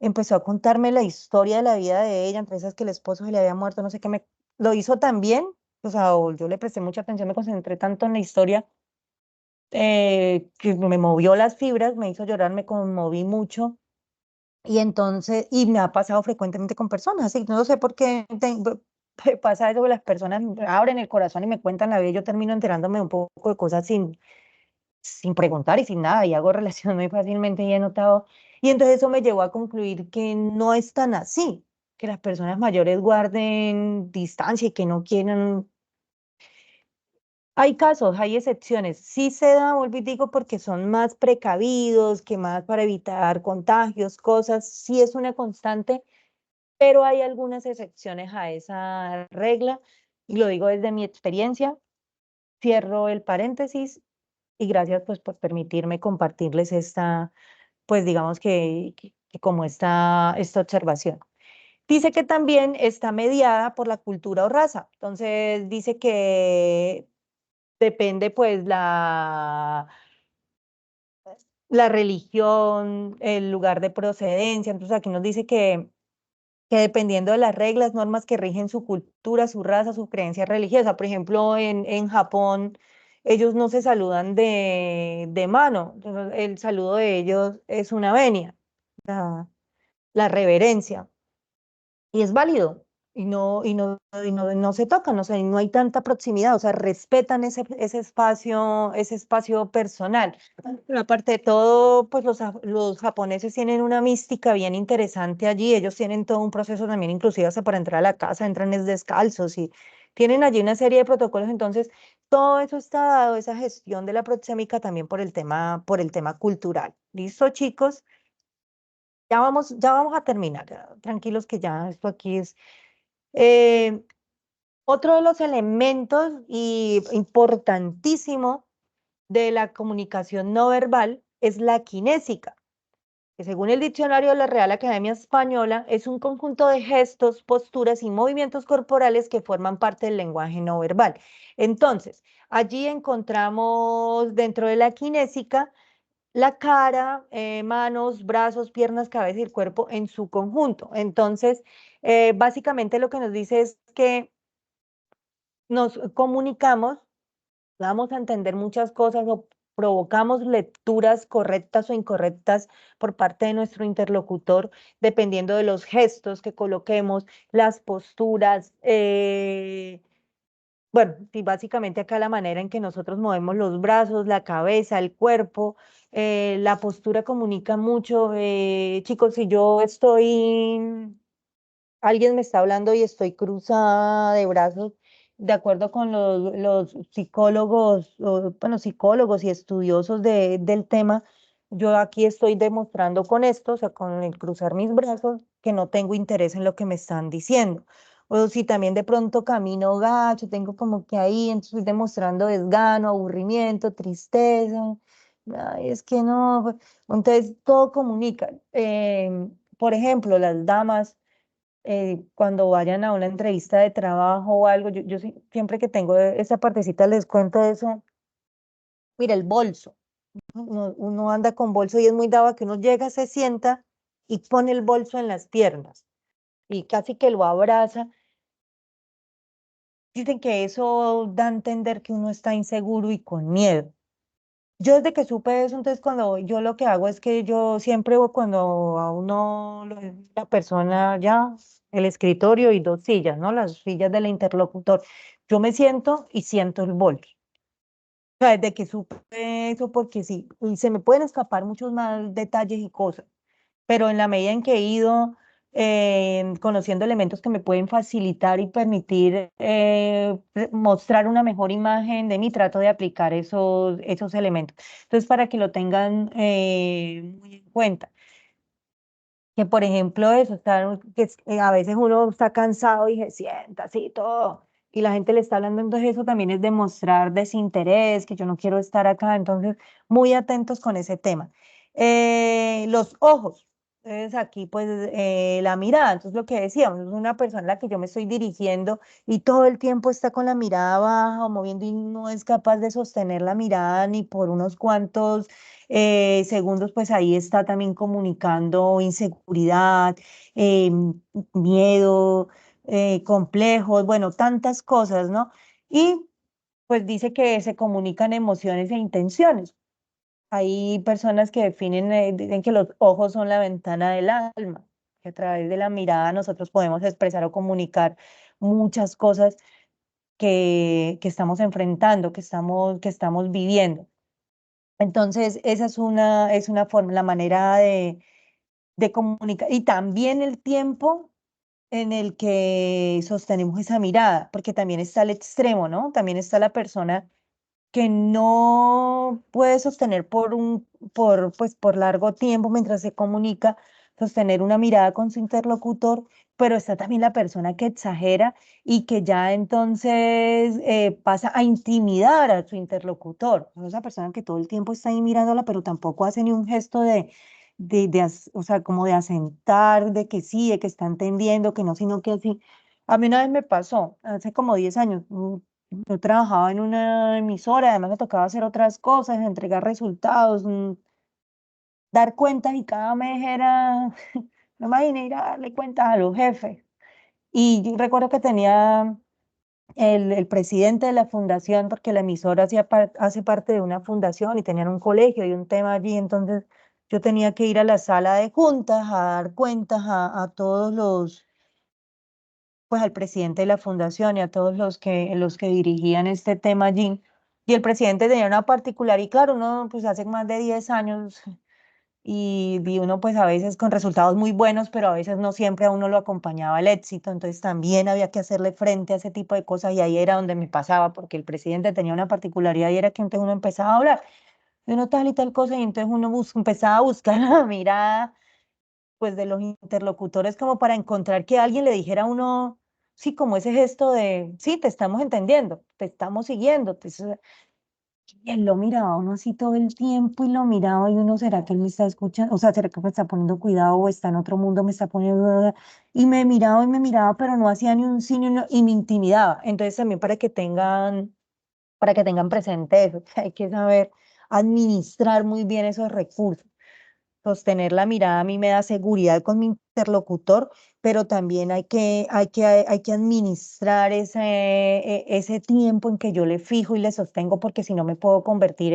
empezó a contarme la historia de la vida de ella, entre esas que el esposo se le había muerto, no sé qué, lo hizo tan bien, o sea, o yo le presté mucha atención, me concentré tanto en la historia que me movió las fibras, me hizo llorar, me conmoví mucho. Y entonces, y me ha pasado frecuentemente con personas, así, no sé por qué pasa eso, que las personas abren el corazón y me cuentan la vida, y yo termino enterándome un poco de cosas sin preguntar y sin nada, y hago relación muy fácilmente y he notado. Y entonces eso me llevó a concluir que no es tan así, que las personas mayores guarden distancia y que no quieren. Hay casos, hay excepciones. Sí se da, vuelvo y digo, porque son más precavidos, que más para evitar contagios, cosas, sí es una constante, pero hay algunas excepciones a esa regla, y lo digo desde mi experiencia. Cierro el paréntesis y gracias pues por permitirme compartirles pues digamos que como esta observación. Dice que también está mediada por la cultura o raza. Entonces dice que depende pues la religión, el lugar de procedencia. Entonces aquí nos dice que dependiendo de las reglas, normas que rigen su cultura, su raza, su creencia religiosa. Por ejemplo, en Japón, ellos no se saludan de mano. Entonces, el saludo de ellos es una venia, la, la reverencia. Y es válido. No se tocan, o sea, no hay tanta proximidad, o sea, respetan ese espacio personal. Pero aparte de todo, pues los japoneses tienen una mística bien interesante allí. Ellos tienen todo un proceso también, inclusive hasta para entrar a la casa, entran descalzos y tienen allí una serie de protocolos. Entonces, todo eso está dado, esa gestión de la proxémica también por el tema cultural. ¿Listo, chicos? Ya vamos a terminar. Tranquilos que ya esto aquí es. eh, Otro de los elementos y importantísimo de la comunicación no verbal es la kinésica, que según el diccionario de la Real Academia Española es un conjunto de gestos, posturas y movimientos corporales que forman parte del lenguaje no verbal. Entonces, allí encontramos dentro de la kinésica la cara, manos, brazos, piernas, cabeza y el cuerpo en su conjunto. Entonces, básicamente lo que nos dice es que nos comunicamos, vamos a entender muchas cosas o provocamos lecturas correctas o incorrectas por parte de nuestro interlocutor, dependiendo de los gestos que coloquemos, las posturas, bueno, sí, básicamente acá la manera en que nosotros movemos los brazos, la cabeza, el cuerpo, la postura comunica mucho. Chicos, si yo estoy, alguien me está hablando y estoy cruzada de brazos, de acuerdo con los psicólogos, bueno, psicólogos y estudiosos del tema, yo aquí estoy demostrando con esto, o sea, con el cruzar mis brazos, que no tengo interés en lo que me están diciendo. O si también de pronto camino gacho, tengo como que ahí, entonces estoy demostrando desgano, aburrimiento, tristeza. Ay, es que no, entonces todo comunica. Por ejemplo, las damas cuando vayan a una entrevista de trabajo o algo, siempre que tengo esa partecita les cuento eso. Mira, el bolso. Uno anda con bolso y es muy dado a que uno llega, se sienta y pone el bolso en las piernas y casi que lo abraza. Dicen que eso da a entender que uno está inseguro y con miedo. Yo desde que supe eso, entonces cuando yo lo que hago es que yo siempre cuando a uno, la persona ya, el escritorio y dos sillas, ¿no? Las sillas del interlocutor, yo me siento y siento el bolso. O sea, desde que supe eso, porque sí, y se me pueden escapar muchos más detalles y cosas, pero en la medida en que he ido conociendo elementos que me pueden facilitar y permitir mostrar una mejor imagen de mí, trato de aplicar esos elementos. Entonces, para que lo tengan muy en cuenta. Que por ejemplo eso, a veces uno está cansado y se sienta así todo, y la gente le está hablando, entonces eso también es demostrar desinterés, que yo no quiero estar acá, entonces muy atentos con ese tema. Los ojos, entonces aquí pues la mirada, entonces lo que decíamos, es una persona a la que yo me estoy dirigiendo y todo el tiempo está con la mirada baja o moviendo y no es capaz de sostener la mirada ni por unos cuantos segundos, pues ahí está también comunicando inseguridad, eh, miedo, complejos, bueno, tantas cosas, ¿no? Y pues dice que se comunican emociones e intenciones. Hay personas que definen, dicen que los ojos son la ventana del alma, que a través de la mirada nosotros podemos expresar o comunicar muchas cosas que estamos enfrentando, que estamos viviendo. Entonces, esa es una forma, la manera de comunicar. Y también el tiempo en el que sostenemos esa mirada, porque también está el extremo, ¿no? También está la persona que no puede sostener por largo tiempo mientras se comunica, sostener una mirada con su interlocutor, pero está también la persona que exagera y que ya entonces pasa a intimidar a su interlocutor. Esa persona que todo el tiempo está ahí mirándola, pero tampoco hace ni un gesto o sea, como de asentar, de que sí, de que está entendiendo, que no, sino que así. A mí una vez me pasó, hace como 10 años, yo trabajaba en una emisora, además me tocaba hacer otras cosas, entregar resultados, dar cuentas y cada mes era, no me imaginé ir a darle cuentas a los jefes. Y yo recuerdo que tenía el presidente de la fundación, porque la emisora hace parte de una fundación y tenían un colegio y un tema allí, entonces yo tenía que ir a la sala de juntas a dar cuentas a todos pues al presidente de la fundación y a todos los que dirigían este tema allí. Y el presidente tenía una particular, y claro, uno pues hace más de 10 años y uno pues a veces con resultados muy buenos, pero a veces no siempre a uno lo acompañaba el éxito, entonces también había que hacerle frente a ese tipo de cosas y ahí era donde me pasaba, porque el presidente tenía una particularidad y era que entonces uno empezaba a hablar de uno tal y tal cosa y entonces uno empezaba a buscar la mirada pues de los interlocutores como para encontrar que alguien le dijera a uno, sí, como ese gesto de, sí, te estamos entendiendo, te estamos siguiendo, y él lo miraba a uno así todo el tiempo y lo miraba y uno, ¿será que él me está escuchando? O sea, ¿será que me está poniendo cuidado o está en otro mundo, me está poniendo... y me miraba, pero no hacía ni un sí ni y me intimidaba. Entonces también para que tengan presente eso, que hay que saber administrar muy bien esos recursos. Sostener la mirada a mí me da seguridad con mi interlocutor, pero también hay que administrar ese tiempo en que yo le fijo y le sostengo, porque si no me puedo convertir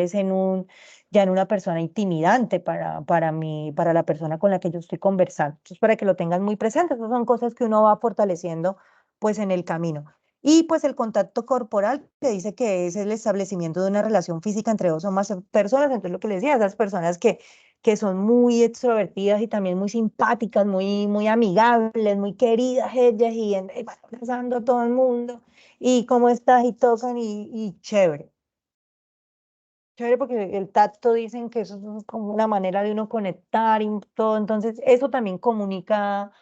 ya en una persona intimidante para la persona con la que yo estoy conversando. Entonces, para que lo tengan muy presente, esas son cosas que uno va fortaleciendo pues en el camino. Y pues el contacto corporal, que dice que es el establecimiento de una relación física entre dos o más personas. Entonces, lo que les decía, esas personas que son muy extrovertidas y también muy simpáticas, muy amigables, muy queridas ellas, y van abrazando a todo el mundo, y cómo estás, y tocan, y chévere. Chévere, porque el tacto dicen que eso es como una manera de uno conectar y todo, entonces eso también comunica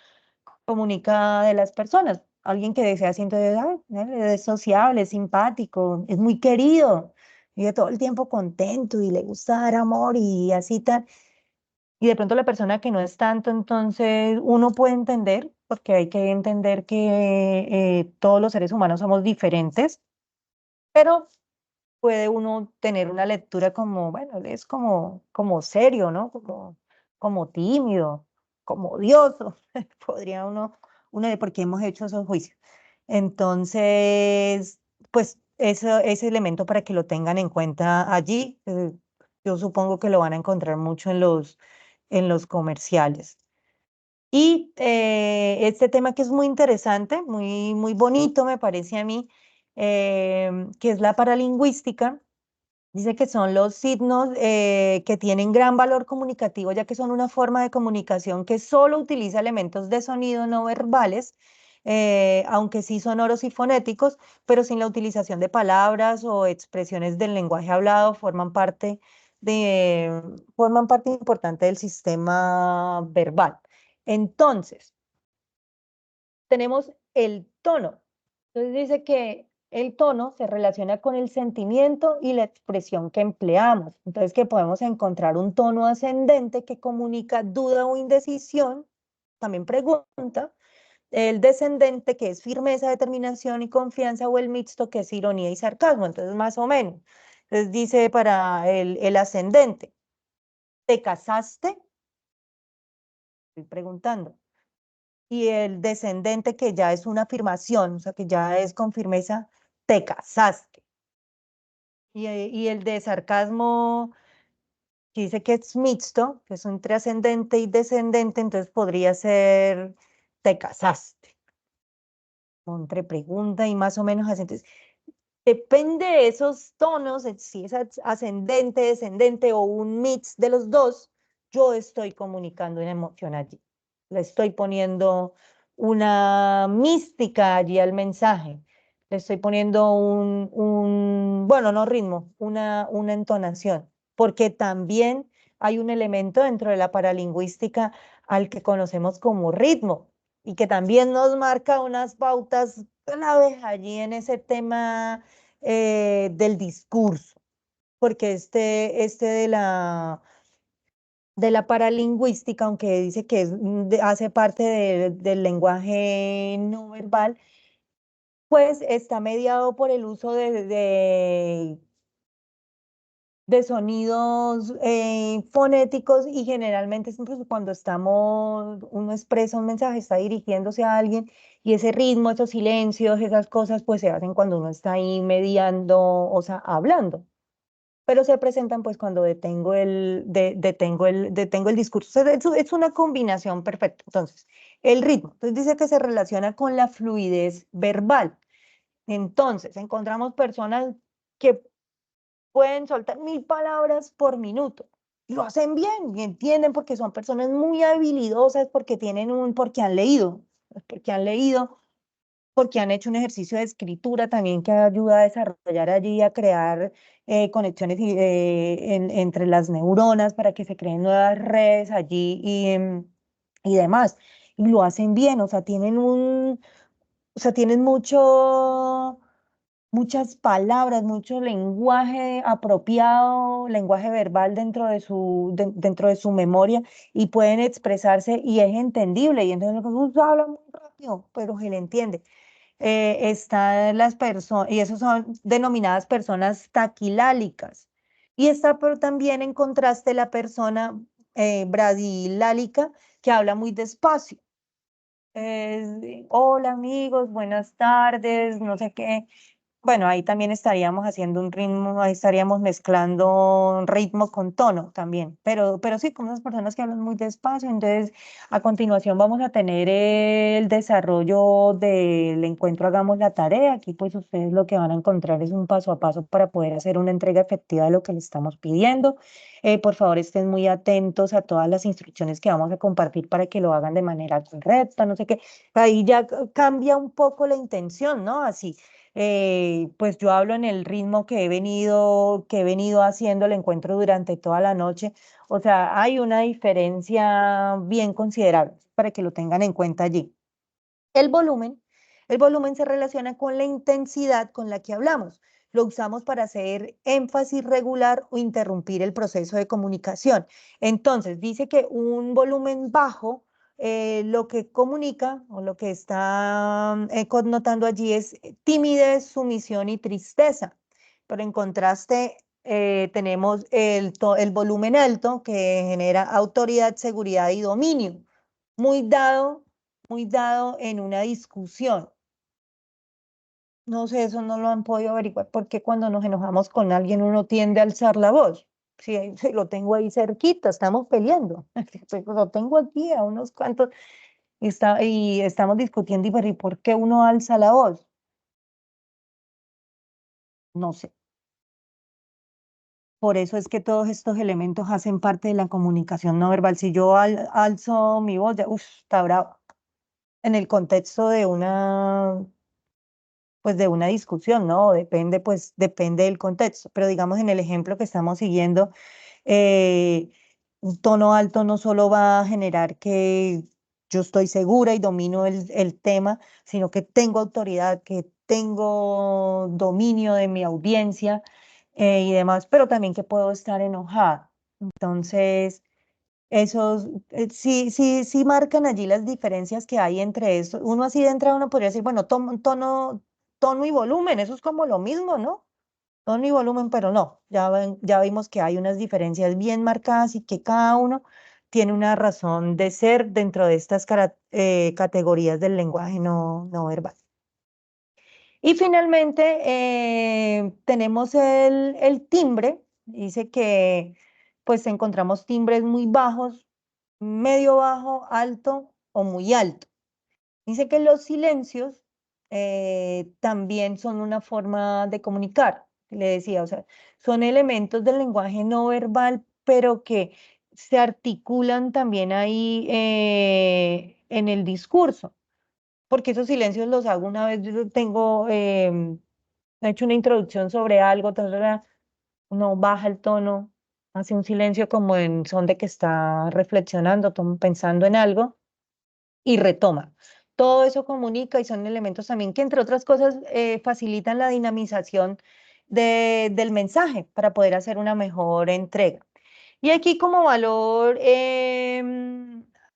de las personas. Alguien que desea siento es sociable, es simpático, es muy querido, vive todo el tiempo contento y le gusta dar amor y así tal. Y de pronto la persona que no es tanto, entonces uno puede entender, porque hay que entender que todos los seres humanos somos diferentes, pero puede uno tener una lectura como, bueno, él es como serio, ¿no? Como tímido, como odioso, podría porque hemos hecho esos juicios. Entonces, pues ese elemento para que lo tengan en cuenta allí, yo supongo que lo van a encontrar mucho en los comerciales. Y este tema que es muy interesante, muy bonito, me parece a mí, que es la paralingüística. Dice que son los signos que tienen gran valor comunicativo, ya que son una forma de comunicación que solo utiliza elementos de sonido no verbales, aunque sí sonoros y fonéticos, pero sin la utilización de palabras o expresiones del lenguaje hablado, forman parte importante del sistema verbal. Entonces, tenemos el tono. Entonces dice que el tono se relaciona con el sentimiento y la expresión que empleamos. Entonces que podemos encontrar un tono ascendente que comunica duda o indecisión, también pregunta, el descendente que es firmeza, determinación y confianza, o el mixto que es ironía y sarcasmo. Entonces más o menos. Entonces dice para el ascendente, ¿te casaste? Estoy preguntando. Y el descendente, que ya es una afirmación, o sea, que ya es con firmeza, te casaste. Y el de sarcasmo, que dice que es mixto, que es entre ascendente y descendente, entonces podría ser, te casaste. Entre pregunta y más o menos así. Entonces, depende de esos tonos, si es ascendente, descendente o un mix de los dos, yo estoy comunicando una emoción allí. Le estoy poniendo una mística allí al mensaje. Le estoy poniendo bueno, no ritmo, una entonación, porque también hay un elemento dentro de la paralingüística al que conocemos como ritmo, y que también nos marca unas pautas claves allí en ese tema del discurso, porque este de la paralingüística, aunque dice que hace parte del lenguaje no verbal, pues está mediado por el uso de sonidos fonéticos, y generalmente siempre cuando uno expresa un mensaje, está dirigiéndose a alguien, y ese ritmo, esos silencios, esas cosas, pues se hacen cuando uno está ahí mediando, o sea, hablando. Pero se presentan pues cuando detengo el discurso. O sea, es una combinación perfecta. Entonces, el ritmo. Entonces dice que se relaciona con la fluidez verbal. Entonces, encontramos personas que pueden soltar 1000 palabras por minuto. Y lo hacen bien, y entienden, porque son personas muy habilidosas, porque han leído, porque han hecho un ejercicio de escritura también que ayuda a desarrollar allí, a crear conexiones entre las neuronas para que se creen nuevas redes allí y demás. Y lo hacen bien, o sea, tienen muchas palabras, mucho lenguaje apropiado, lenguaje verbal dentro de su memoria, y pueden expresarse y es entendible. Y entonces habla muy rápido, pero se le entiende. Están las personas, y esos son denominadas personas taquilálicas. Y está pero también en contraste la persona bradilálica, que habla muy despacio. Hola amigos, buenas tardes, no sé qué. Bueno, ahí también estaríamos haciendo un ritmo, ahí estaríamos mezclando ritmo con tono también, pero sí, con unas personas que hablan muy despacio. Entonces, a continuación vamos a tener el desarrollo del encuentro Hagamos la Tarea. Aquí pues ustedes lo que van a encontrar es un paso a paso para poder hacer una entrega efectiva de lo que les estamos pidiendo. Por favor, estén muy atentos a todas las instrucciones que vamos a compartir para que lo hagan de manera correcta, no sé qué. Ahí ya cambia un poco la intención, ¿no? Así pues yo hablo en el ritmo que he venido haciendo el encuentro durante toda la noche. O sea, hay una diferencia bien considerable para que lo tengan en cuenta allí. El volumen, el volumen se relaciona con la intensidad con la que hablamos. Lo usamos para hacer énfasis regular o interrumpir el proceso de comunicación. Entonces, dice que un volumen bajo lo que comunica o lo que está connotando allí es timidez, sumisión y tristeza. Pero en contraste, tenemos el volumen alto que genera autoridad, seguridad y dominio, muy dado muy dado en una discusión. No sé, eso no lo han podido averiguar, porque cuando nos enojamos con alguien uno tiende a alzar la voz. Si lo tengo ahí cerquita, estamos peleando. Pues lo tengo aquí a unos cuantos y estamos discutiendo, pero ¿y por qué uno alza la voz? No sé. Por eso es que todos estos elementos hacen parte de la comunicación no verbal. Si yo alzo mi voz, ya, está bravo. En el contexto de una discusión, ¿no? Depende, pues, depende del contexto. Pero digamos en el ejemplo que estamos siguiendo, eh, un tono alto no solo va a generar que yo estoy segura y domino el tema, sino que tengo autoridad, que tengo dominio de mi audiencia y demás, pero también que puedo estar enojada. Entonces, esos sí, sí, sí marcan allí las diferencias que hay entre eso. Uno así de entrada uno podría decir, bueno, tono y volumen, eso es como lo mismo, ¿no? Tono y volumen, pero no, ya vimos que hay unas diferencias bien marcadas y que cada uno tiene una razón de ser dentro de estas categorías del lenguaje no verbal. Y finalmente tenemos el timbre. Dice que pues encontramos timbres muy bajos, medio bajo, alto o muy alto. Dice que los silencios también son una forma de comunicar. Le decía, o sea, son elementos del lenguaje no verbal, pero que se articulan también ahí en el discurso, porque esos silencios los hago una vez. Yo tengo, he hecho una introducción sobre algo, uno baja el tono, hace un silencio como en son de que está reflexionando, pensando en algo y retoma. Todo eso comunica y son elementos también que, entre otras cosas, facilitan la dinamización del mensaje para poder hacer una mejor entrega. Y aquí como valor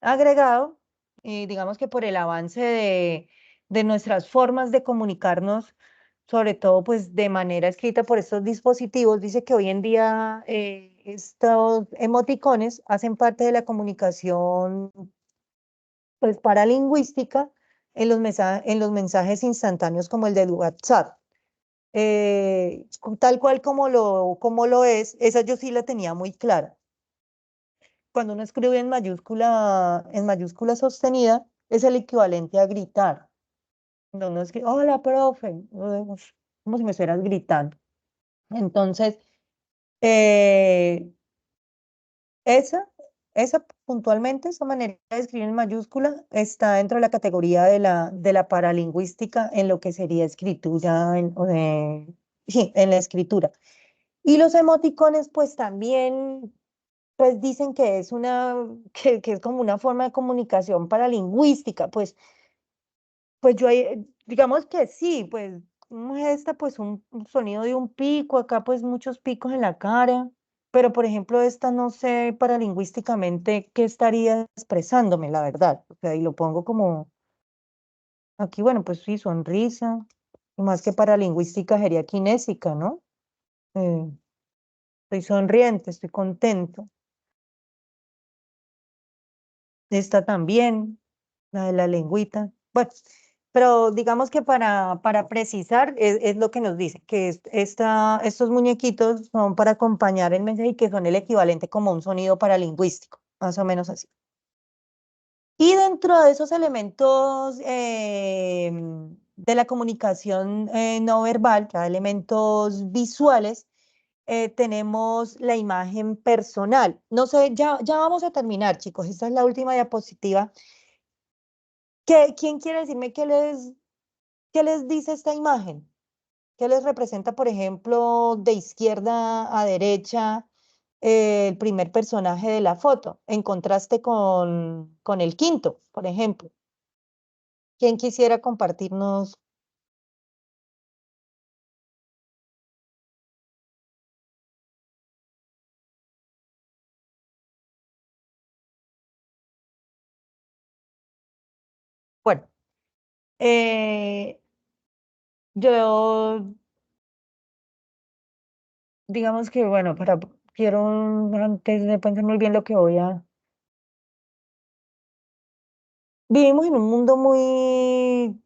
agregado, digamos que por el avance de nuestras formas de comunicarnos, sobre todo pues de manera escrita por estos dispositivos, dice que hoy en día estos emoticones hacen parte de la comunicación pues paralingüística en los mensajes instantáneos como el del WhatsApp. Tal cual como lo es, esa yo sí la tenía muy clara. Cuando uno escribe en mayúscula sostenida, es el equivalente a gritar. Cuando uno escribe, hola, profe, como si me estuvieras gritando. Entonces, eh, esa, esa puntualmente, esa manera de escribir en mayúscula está dentro de la categoría de la paralingüística en lo que sería escritura, sí, en la escritura. Y los emoticones, pues también pues dicen que es que es como una forma de comunicación paralingüística. Pues yo digamos que sí, pues pues un sonido de un pico, acá pues muchos picos en la cara, pero por ejemplo esta no sé paralingüísticamente qué estaría expresándome, la verdad. O sea, y lo pongo como aquí, bueno, pues sí, sonrisa, y más que paralingüística sería kinésica, ¿no? Estoy sonriente, estoy contento. esta también, la de la lengüita. Bueno, pero digamos que para precisar es lo que nos dice, que estos muñequitos son para acompañar el mensaje y que son el equivalente como un sonido paralingüístico, más o menos así. Y dentro de esos elementos de la comunicación no verbal, ya elementos visuales, tenemos la imagen personal. No sé, ya vamos a terminar, chicos. Esta es la última diapositiva. ¿Quién quiere decirme qué les dice esta imagen? ¿Qué les representa, por ejemplo, de izquierda a derecha, el primer personaje de la foto, en contraste con el quinto, por ejemplo? ¿Quién quisiera compartirnos? Bueno, eh, yo digamos que, bueno, quiero, antes de pensar muy bien lo que voy a... Vivimos en un mundo muy,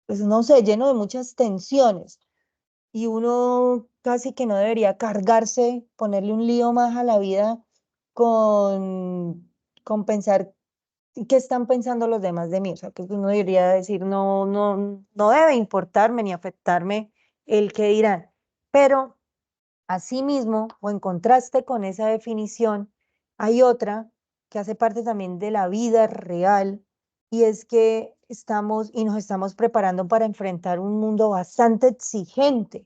pues no sé, lleno de muchas tensiones y uno casi que no debería cargarse, ponerle un lío más a la vida con, con pensar qué están pensando los demás de mí. O sea, que uno debería decir, no debe importarme ni afectarme el que dirán. Pero asimismo, o en contraste con esa definición, hay otra que hace parte también de la vida real y es que nos estamos preparando para enfrentar un mundo bastante exigente,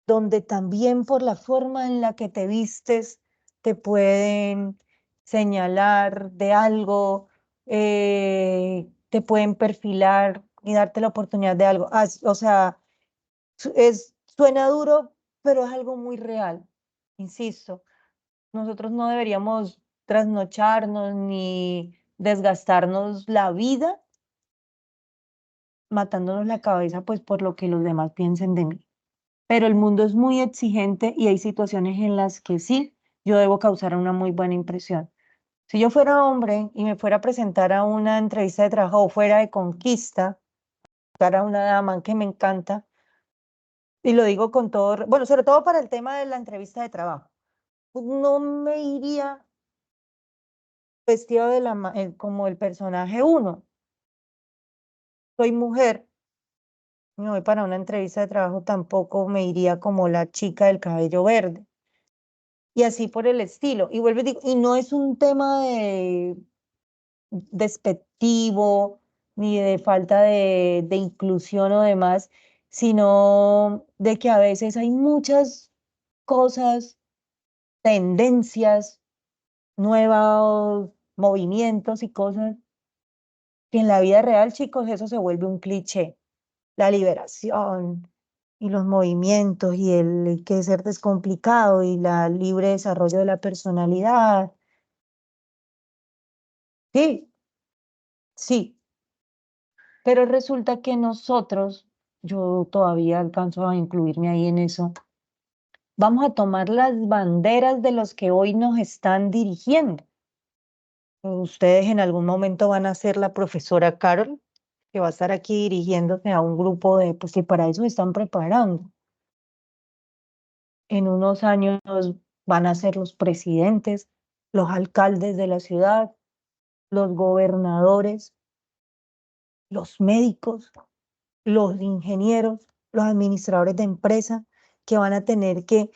donde también por la forma en la que te vistes te pueden señalar de algo, te pueden perfilar y darte la oportunidad de algo. O sea, suena duro, pero es algo muy real. Insisto, nosotros no deberíamos trasnocharnos ni desgastarnos la vida matándonos la cabeza pues por lo que los demás piensen de mí. Pero el mundo es muy exigente y hay situaciones en las que sí, yo debo causar una muy buena impresión. Si yo fuera hombre y me fuera a presentar a una entrevista de trabajo o fuera de conquista, para una dama que me encanta, y lo digo con todo, bueno, sobre todo para el tema de la entrevista de trabajo. Pues no me iría vestido como el personaje uno. Soy mujer, me voy para una entrevista de trabajo, tampoco me iría como la chica del cabello verde. Y así por el estilo. Y vuelvo y digo, y no es un tema de despectivo ni de falta de inclusión o demás, sino de que a veces hay muchas cosas, tendencias, nuevos movimientos y cosas que en la vida real, chicos, eso se vuelve un cliché. La liberación y los movimientos y el que ser descomplicado y la libre desarrollo de la personalidad. Sí, sí, pero resulta que nosotros, yo todavía alcanzo a incluirme ahí en eso, vamos a tomar las banderas de los que hoy nos están dirigiendo. Ustedes en algún momento van a ser la profesora Carol, que va a estar aquí dirigiéndose a un grupo de, pues que para eso se están preparando. En unos años van a ser los presidentes, los alcaldes de la ciudad, los gobernadores, los médicos, los ingenieros, los administradores de empresa, que van a tener que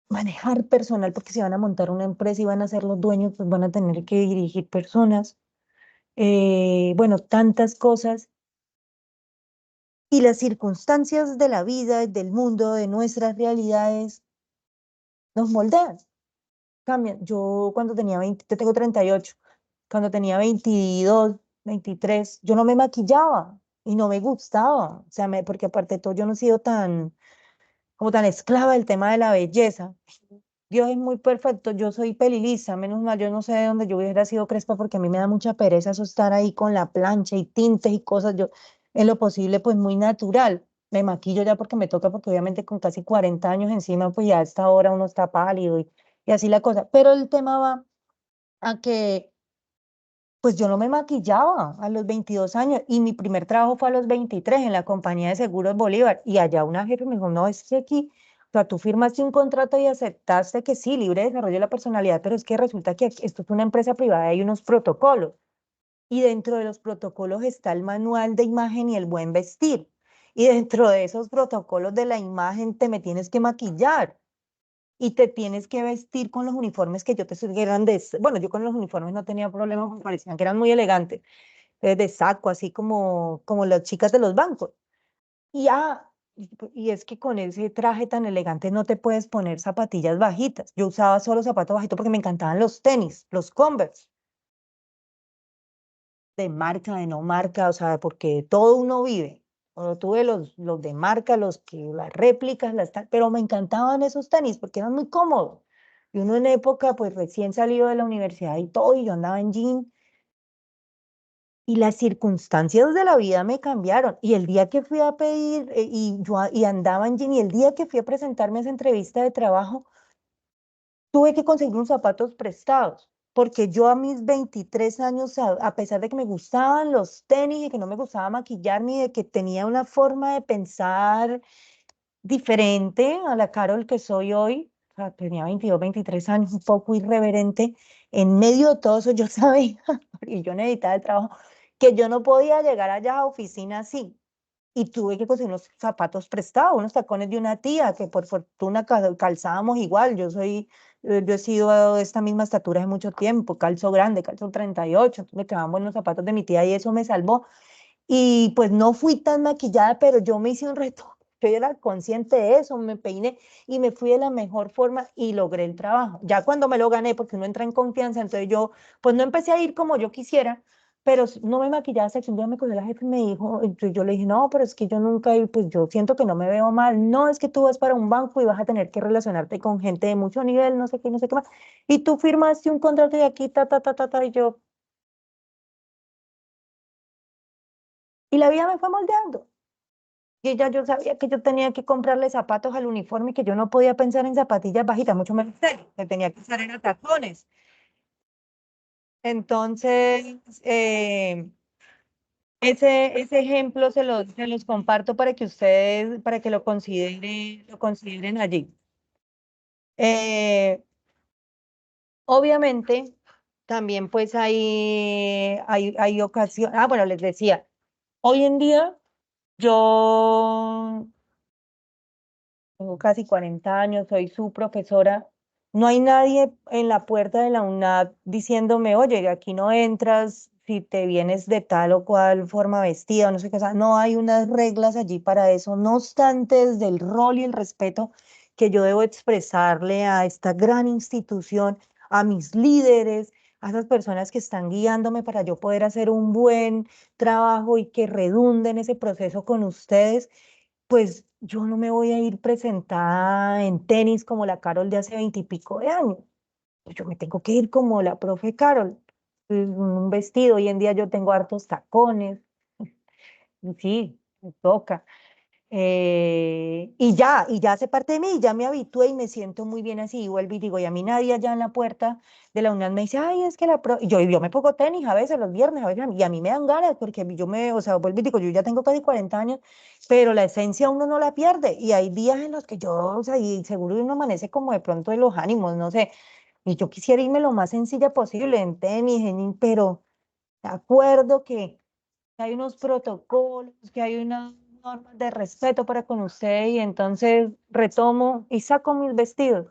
manejar personal porque si van a montar una empresa y van a ser los dueños, pues van a tener que dirigir personas. Bueno, tantas cosas. Y las circunstancias de la vida, del mundo, de nuestras realidades, nos moldean, cambian. Yo cuando tenía 20, yo tengo 38, cuando tenía 22, 23, yo no me maquillaba y no me gustaba, o sea, porque aparte de todo yo no he sido como tan esclava del tema de la belleza. Dios es muy perfecto, yo soy pelilisa, menos mal, yo no sé de dónde yo hubiera sido crespa porque a mí me da mucha pereza eso estar ahí con la plancha y tintes y cosas, yo en lo posible pues muy natural, me maquillo ya porque me toca, porque obviamente con casi 40 años encima pues ya a esta hora uno está pálido y así la cosa, pero el tema va a que pues yo no me maquillaba a los 22 años y mi primer trabajo fue a los 23 en la compañía de seguros Bolívar y allá una jefe me dijo, no, es que aquí, o sea, tú firmaste un contrato y aceptaste que sí, libre desarrollo de la personalidad, pero es que resulta que esto es una empresa privada y hay unos protocolos y dentro de los protocolos está el manual de imagen y el buen vestir y dentro de esos protocolos de la imagen te me tienes que maquillar y te tienes que vestir con los uniformes que yo te sugieran bueno, yo con los uniformes no tenía problema, me parecían que eran muy elegantes, de saco, así como las chicas de los bancos. Y, y es que con ese traje tan elegante no te puedes poner zapatillas bajitas. Yo usaba solo zapatos bajitos porque me encantaban los tenis, los Converse, de marca, de no marca, o sea, porque todo uno vive. Yo tuve los de marca, las réplicas, pero me encantaban esos tenis porque eran muy cómodos. Y uno en época, pues recién salido de la universidad y todo, y yo andaba en jean, y las circunstancias de la vida me cambiaron. Y el día que fui a pedir, y andaba en jean, y el día que fui a presentarme a esa entrevista de trabajo, tuve que conseguir unos zapatos prestados, porque yo a mis 23 años, a pesar de que me gustaban los tenis y que no me gustaba maquillarme y de que tenía una forma de pensar diferente a la Carol que soy hoy, o sea, tenía 22, 23 años, un poco irreverente, en medio de todo eso yo sabía, y yo necesitaba el trabajo, que yo no podía llegar allá a la oficina así y tuve que conseguir unos zapatos prestados, unos tacones de una tía que por fortuna calzábamos igual. Yo he sido de esta misma estatura hace mucho tiempo, calzo grande, calzo 38, entonces me quedaban buenos zapatos de mi tía y eso me salvó. Y pues no fui tan maquillada, pero yo me hice un reto. Yo era consciente de eso, me peiné y me fui de la mejor forma y logré el trabajo. Ya cuando me lo gané, porque uno entra en confianza, entonces yo, pues no empecé a ir como yo quisiera, pero no me maquillaba hasta que un día me cogió la jefe y me dijo, entonces yo le dije, no, pero es que yo nunca, pues yo siento que no me veo mal. No, es que tú vas para un banco y vas a tener que relacionarte con gente de mucho nivel, no sé qué, no sé qué más. Y tú firmaste un contrato de aquí, y yo, y la vida me fue moldeando. Y ya yo sabía que yo tenía que comprarle zapatos al uniforme y que yo no podía pensar en zapatillas bajitas, mucho menos tenis, que tenía que usar en tacones. Entonces, ese ejemplo se los comparto para que ustedes, para que lo consideren allí. Eh, obviamente, también pues hay ocasiones, bueno, les decía, hoy en día yo tengo casi 40 años, soy su profesora. No hay nadie en la puerta de la UNAD diciéndome, oye, aquí no entras si te vienes de tal o cual forma vestida, no sé qué. O sea, no hay unas reglas allí para eso. No obstante, desde el rol y el respeto que yo debo expresarle a esta gran institución, a mis líderes, a esas personas que están guiándome para yo poder hacer un buen trabajo y que redunde en ese proceso con ustedes, pues yo no me voy a ir presentada en tenis como la Carol de hace 20 y pico de años. Pues yo me tengo que ir como la profe Carol, un vestido. Hoy en día yo tengo hartos tacones, y sí, me toca. Y ya hace parte de mí, ya me habitué y me siento muy bien así. Y vuelvo y digo, y a mí nadie allá en la puerta de la UNAM me dice, ay, es que yo me pongo tenis a veces los viernes, a veces, y a mí me dan ganas, porque o sea, vuelvo y digo, yo ya tengo casi 40 años, pero la esencia uno no la pierde. Y hay días en los que yo, o sea, y seguro uno amanece como de pronto de los ánimos, no sé. Y yo quisiera irme lo más sencilla posible en tenis, pero de acuerdo que hay unos protocolos, que hay unas normas de respeto para con usted y entonces retomo y saco mis vestidos.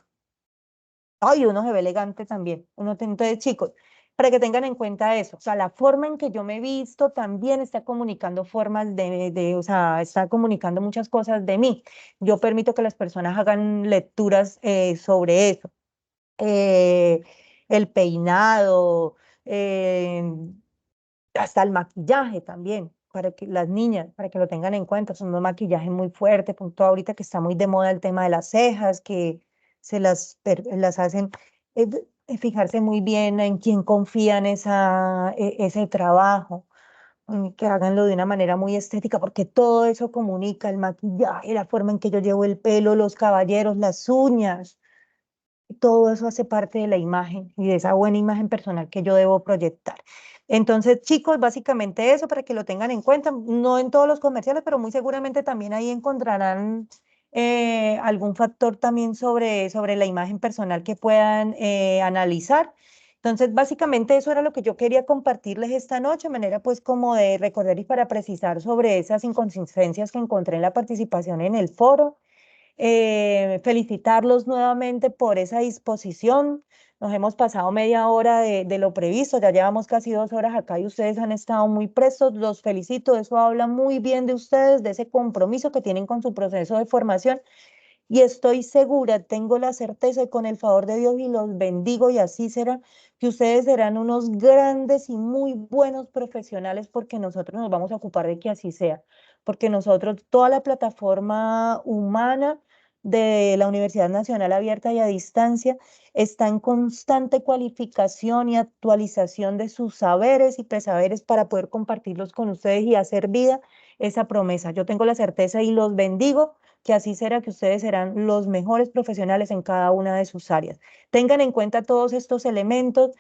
Ay, uno se ve elegante también. Entonces, chicos, para que tengan en cuenta eso, o sea, la forma en que yo me he visto también está comunicando formas o sea, está comunicando muchas cosas de mí. Yo permito que las personas hagan lecturas sobre eso. Eh, el peinado, eh, hasta el maquillaje también, para que las niñas, para que lo tengan en cuenta, son unos maquillajes muy fuertes, punto ahorita que está muy de moda el tema de las cejas, que las hacen, fijarse muy bien en quién confía en ese trabajo, que háganlo de una manera muy estética, porque todo eso comunica, el maquillaje, la forma en que yo llevo el pelo, los caballeros, las uñas. todo eso hace parte de la imagen y de esa buena imagen personal que yo debo proyectar. Entonces, chicos, básicamente eso para que lo tengan en cuenta, no en todos los comerciales, pero muy seguramente también ahí encontrarán algún factor también sobre la imagen personal que puedan analizar. Entonces, básicamente eso era lo que yo quería compartirles esta noche, de manera pues como de recordar y para precisar sobre esas inconsistencias que encontré en la participación en el foro. Felicitarlos nuevamente por esa disposición. Nos hemos pasado media hora de lo previsto, ya llevamos casi 2 horas acá y ustedes han estado muy prestos. Los felicito, eso habla muy bien de ustedes, de ese compromiso que tienen con su proceso de formación. Y estoy segura, tengo la certeza y con el favor de Dios y los bendigo y así será, que ustedes serán unos grandes y muy buenos profesionales porque nosotros nos vamos a ocupar de que así sea, porque nosotros, toda la plataforma humana de la Universidad Nacional Abierta y a Distancia está en constante cualificación y actualización de sus saberes y presaberes para poder compartirlos con ustedes y hacer vida esa promesa. Yo tengo la certeza y los bendigo que así será, que ustedes serán los mejores profesionales en cada una de sus áreas. Tengan en cuenta todos estos elementos,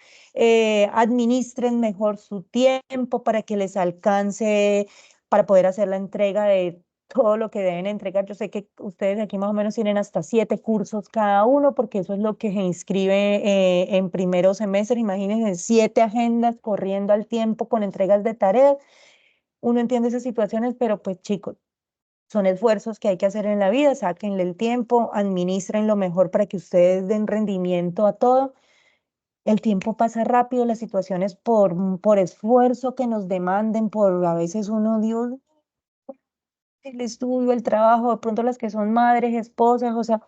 administren mejor su tiempo para que les alcance para poder hacer la entrega de todo lo que deben entregar. Yo sé que ustedes aquí más o menos tienen hasta 7 cursos cada uno, porque eso es lo que se inscribe en primero semestre. Imagínense 7 agendas corriendo al tiempo con entregas de tareas. Uno entiende esas situaciones, pero pues chicos, son esfuerzos que hay que hacer en la vida, sáquenle el tiempo, administren lo mejor para que ustedes den rendimiento a todo. El tiempo pasa rápido, las situaciones por esfuerzo que nos demanden, por a veces uno, Dios, el estudio, el trabajo, de pronto las que son madres, esposas, o sea,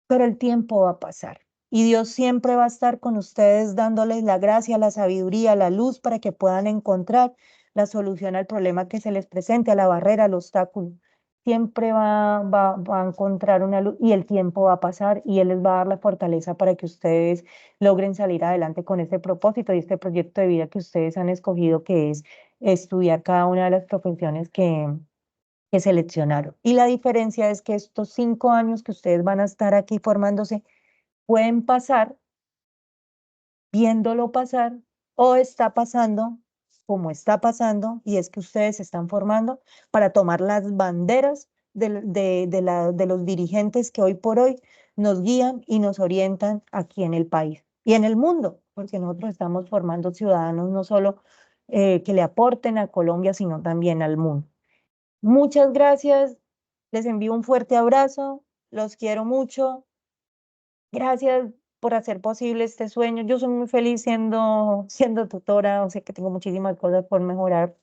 pero el tiempo va a pasar. Y Dios siempre va a estar con ustedes dándoles la gracia, la sabiduría, la luz para que puedan encontrar la solución al problema que se les presente, a la barrera, al obstáculo. Siempre va a encontrar una luz y el tiempo va a pasar y Él les va a dar la fortaleza para que ustedes logren salir adelante con este propósito y este proyecto de vida que ustedes han escogido, que es estudiar cada una de las profesiones que seleccionaron. Y la diferencia es que estos 5 años que ustedes van a estar aquí formándose pueden pasar viéndolo pasar o está pasando como está pasando y es que ustedes se están formando para tomar las banderas de los dirigentes que hoy por hoy nos guían y nos orientan aquí en el país y en el mundo, porque nosotros estamos formando ciudadanos no solo que le aporten a Colombia, sino también al mundo. Muchas gracias, les envío un fuerte abrazo, los quiero mucho. Gracias por hacer posible este sueño. Yo soy muy feliz siendo tutora, o sea que tengo muchísimas cosas por mejorar,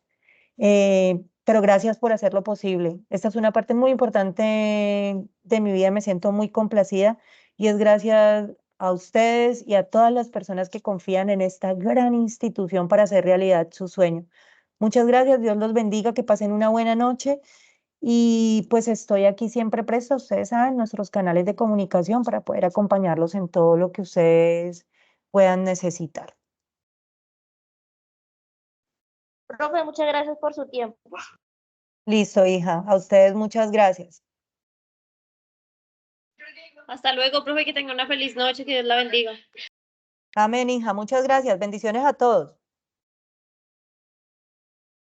pero gracias por hacerlo posible. Esta es una parte muy importante de mi vida, me siento muy complacida y es gracias a ustedes y a todas las personas que confían en esta gran institución para hacer realidad su sueño. Muchas gracias, Dios los bendiga, que pasen una buena noche. Y pues estoy aquí siempre presta, ustedes saben, nuestros canales de comunicación para poder acompañarlos en todo lo que ustedes puedan necesitar. Profe, muchas gracias por su tiempo. Listo, hija. A ustedes muchas gracias. Hasta luego, profe, que tenga una feliz noche, que Dios la bendiga. Amén, hija. Muchas gracias. Bendiciones a todos.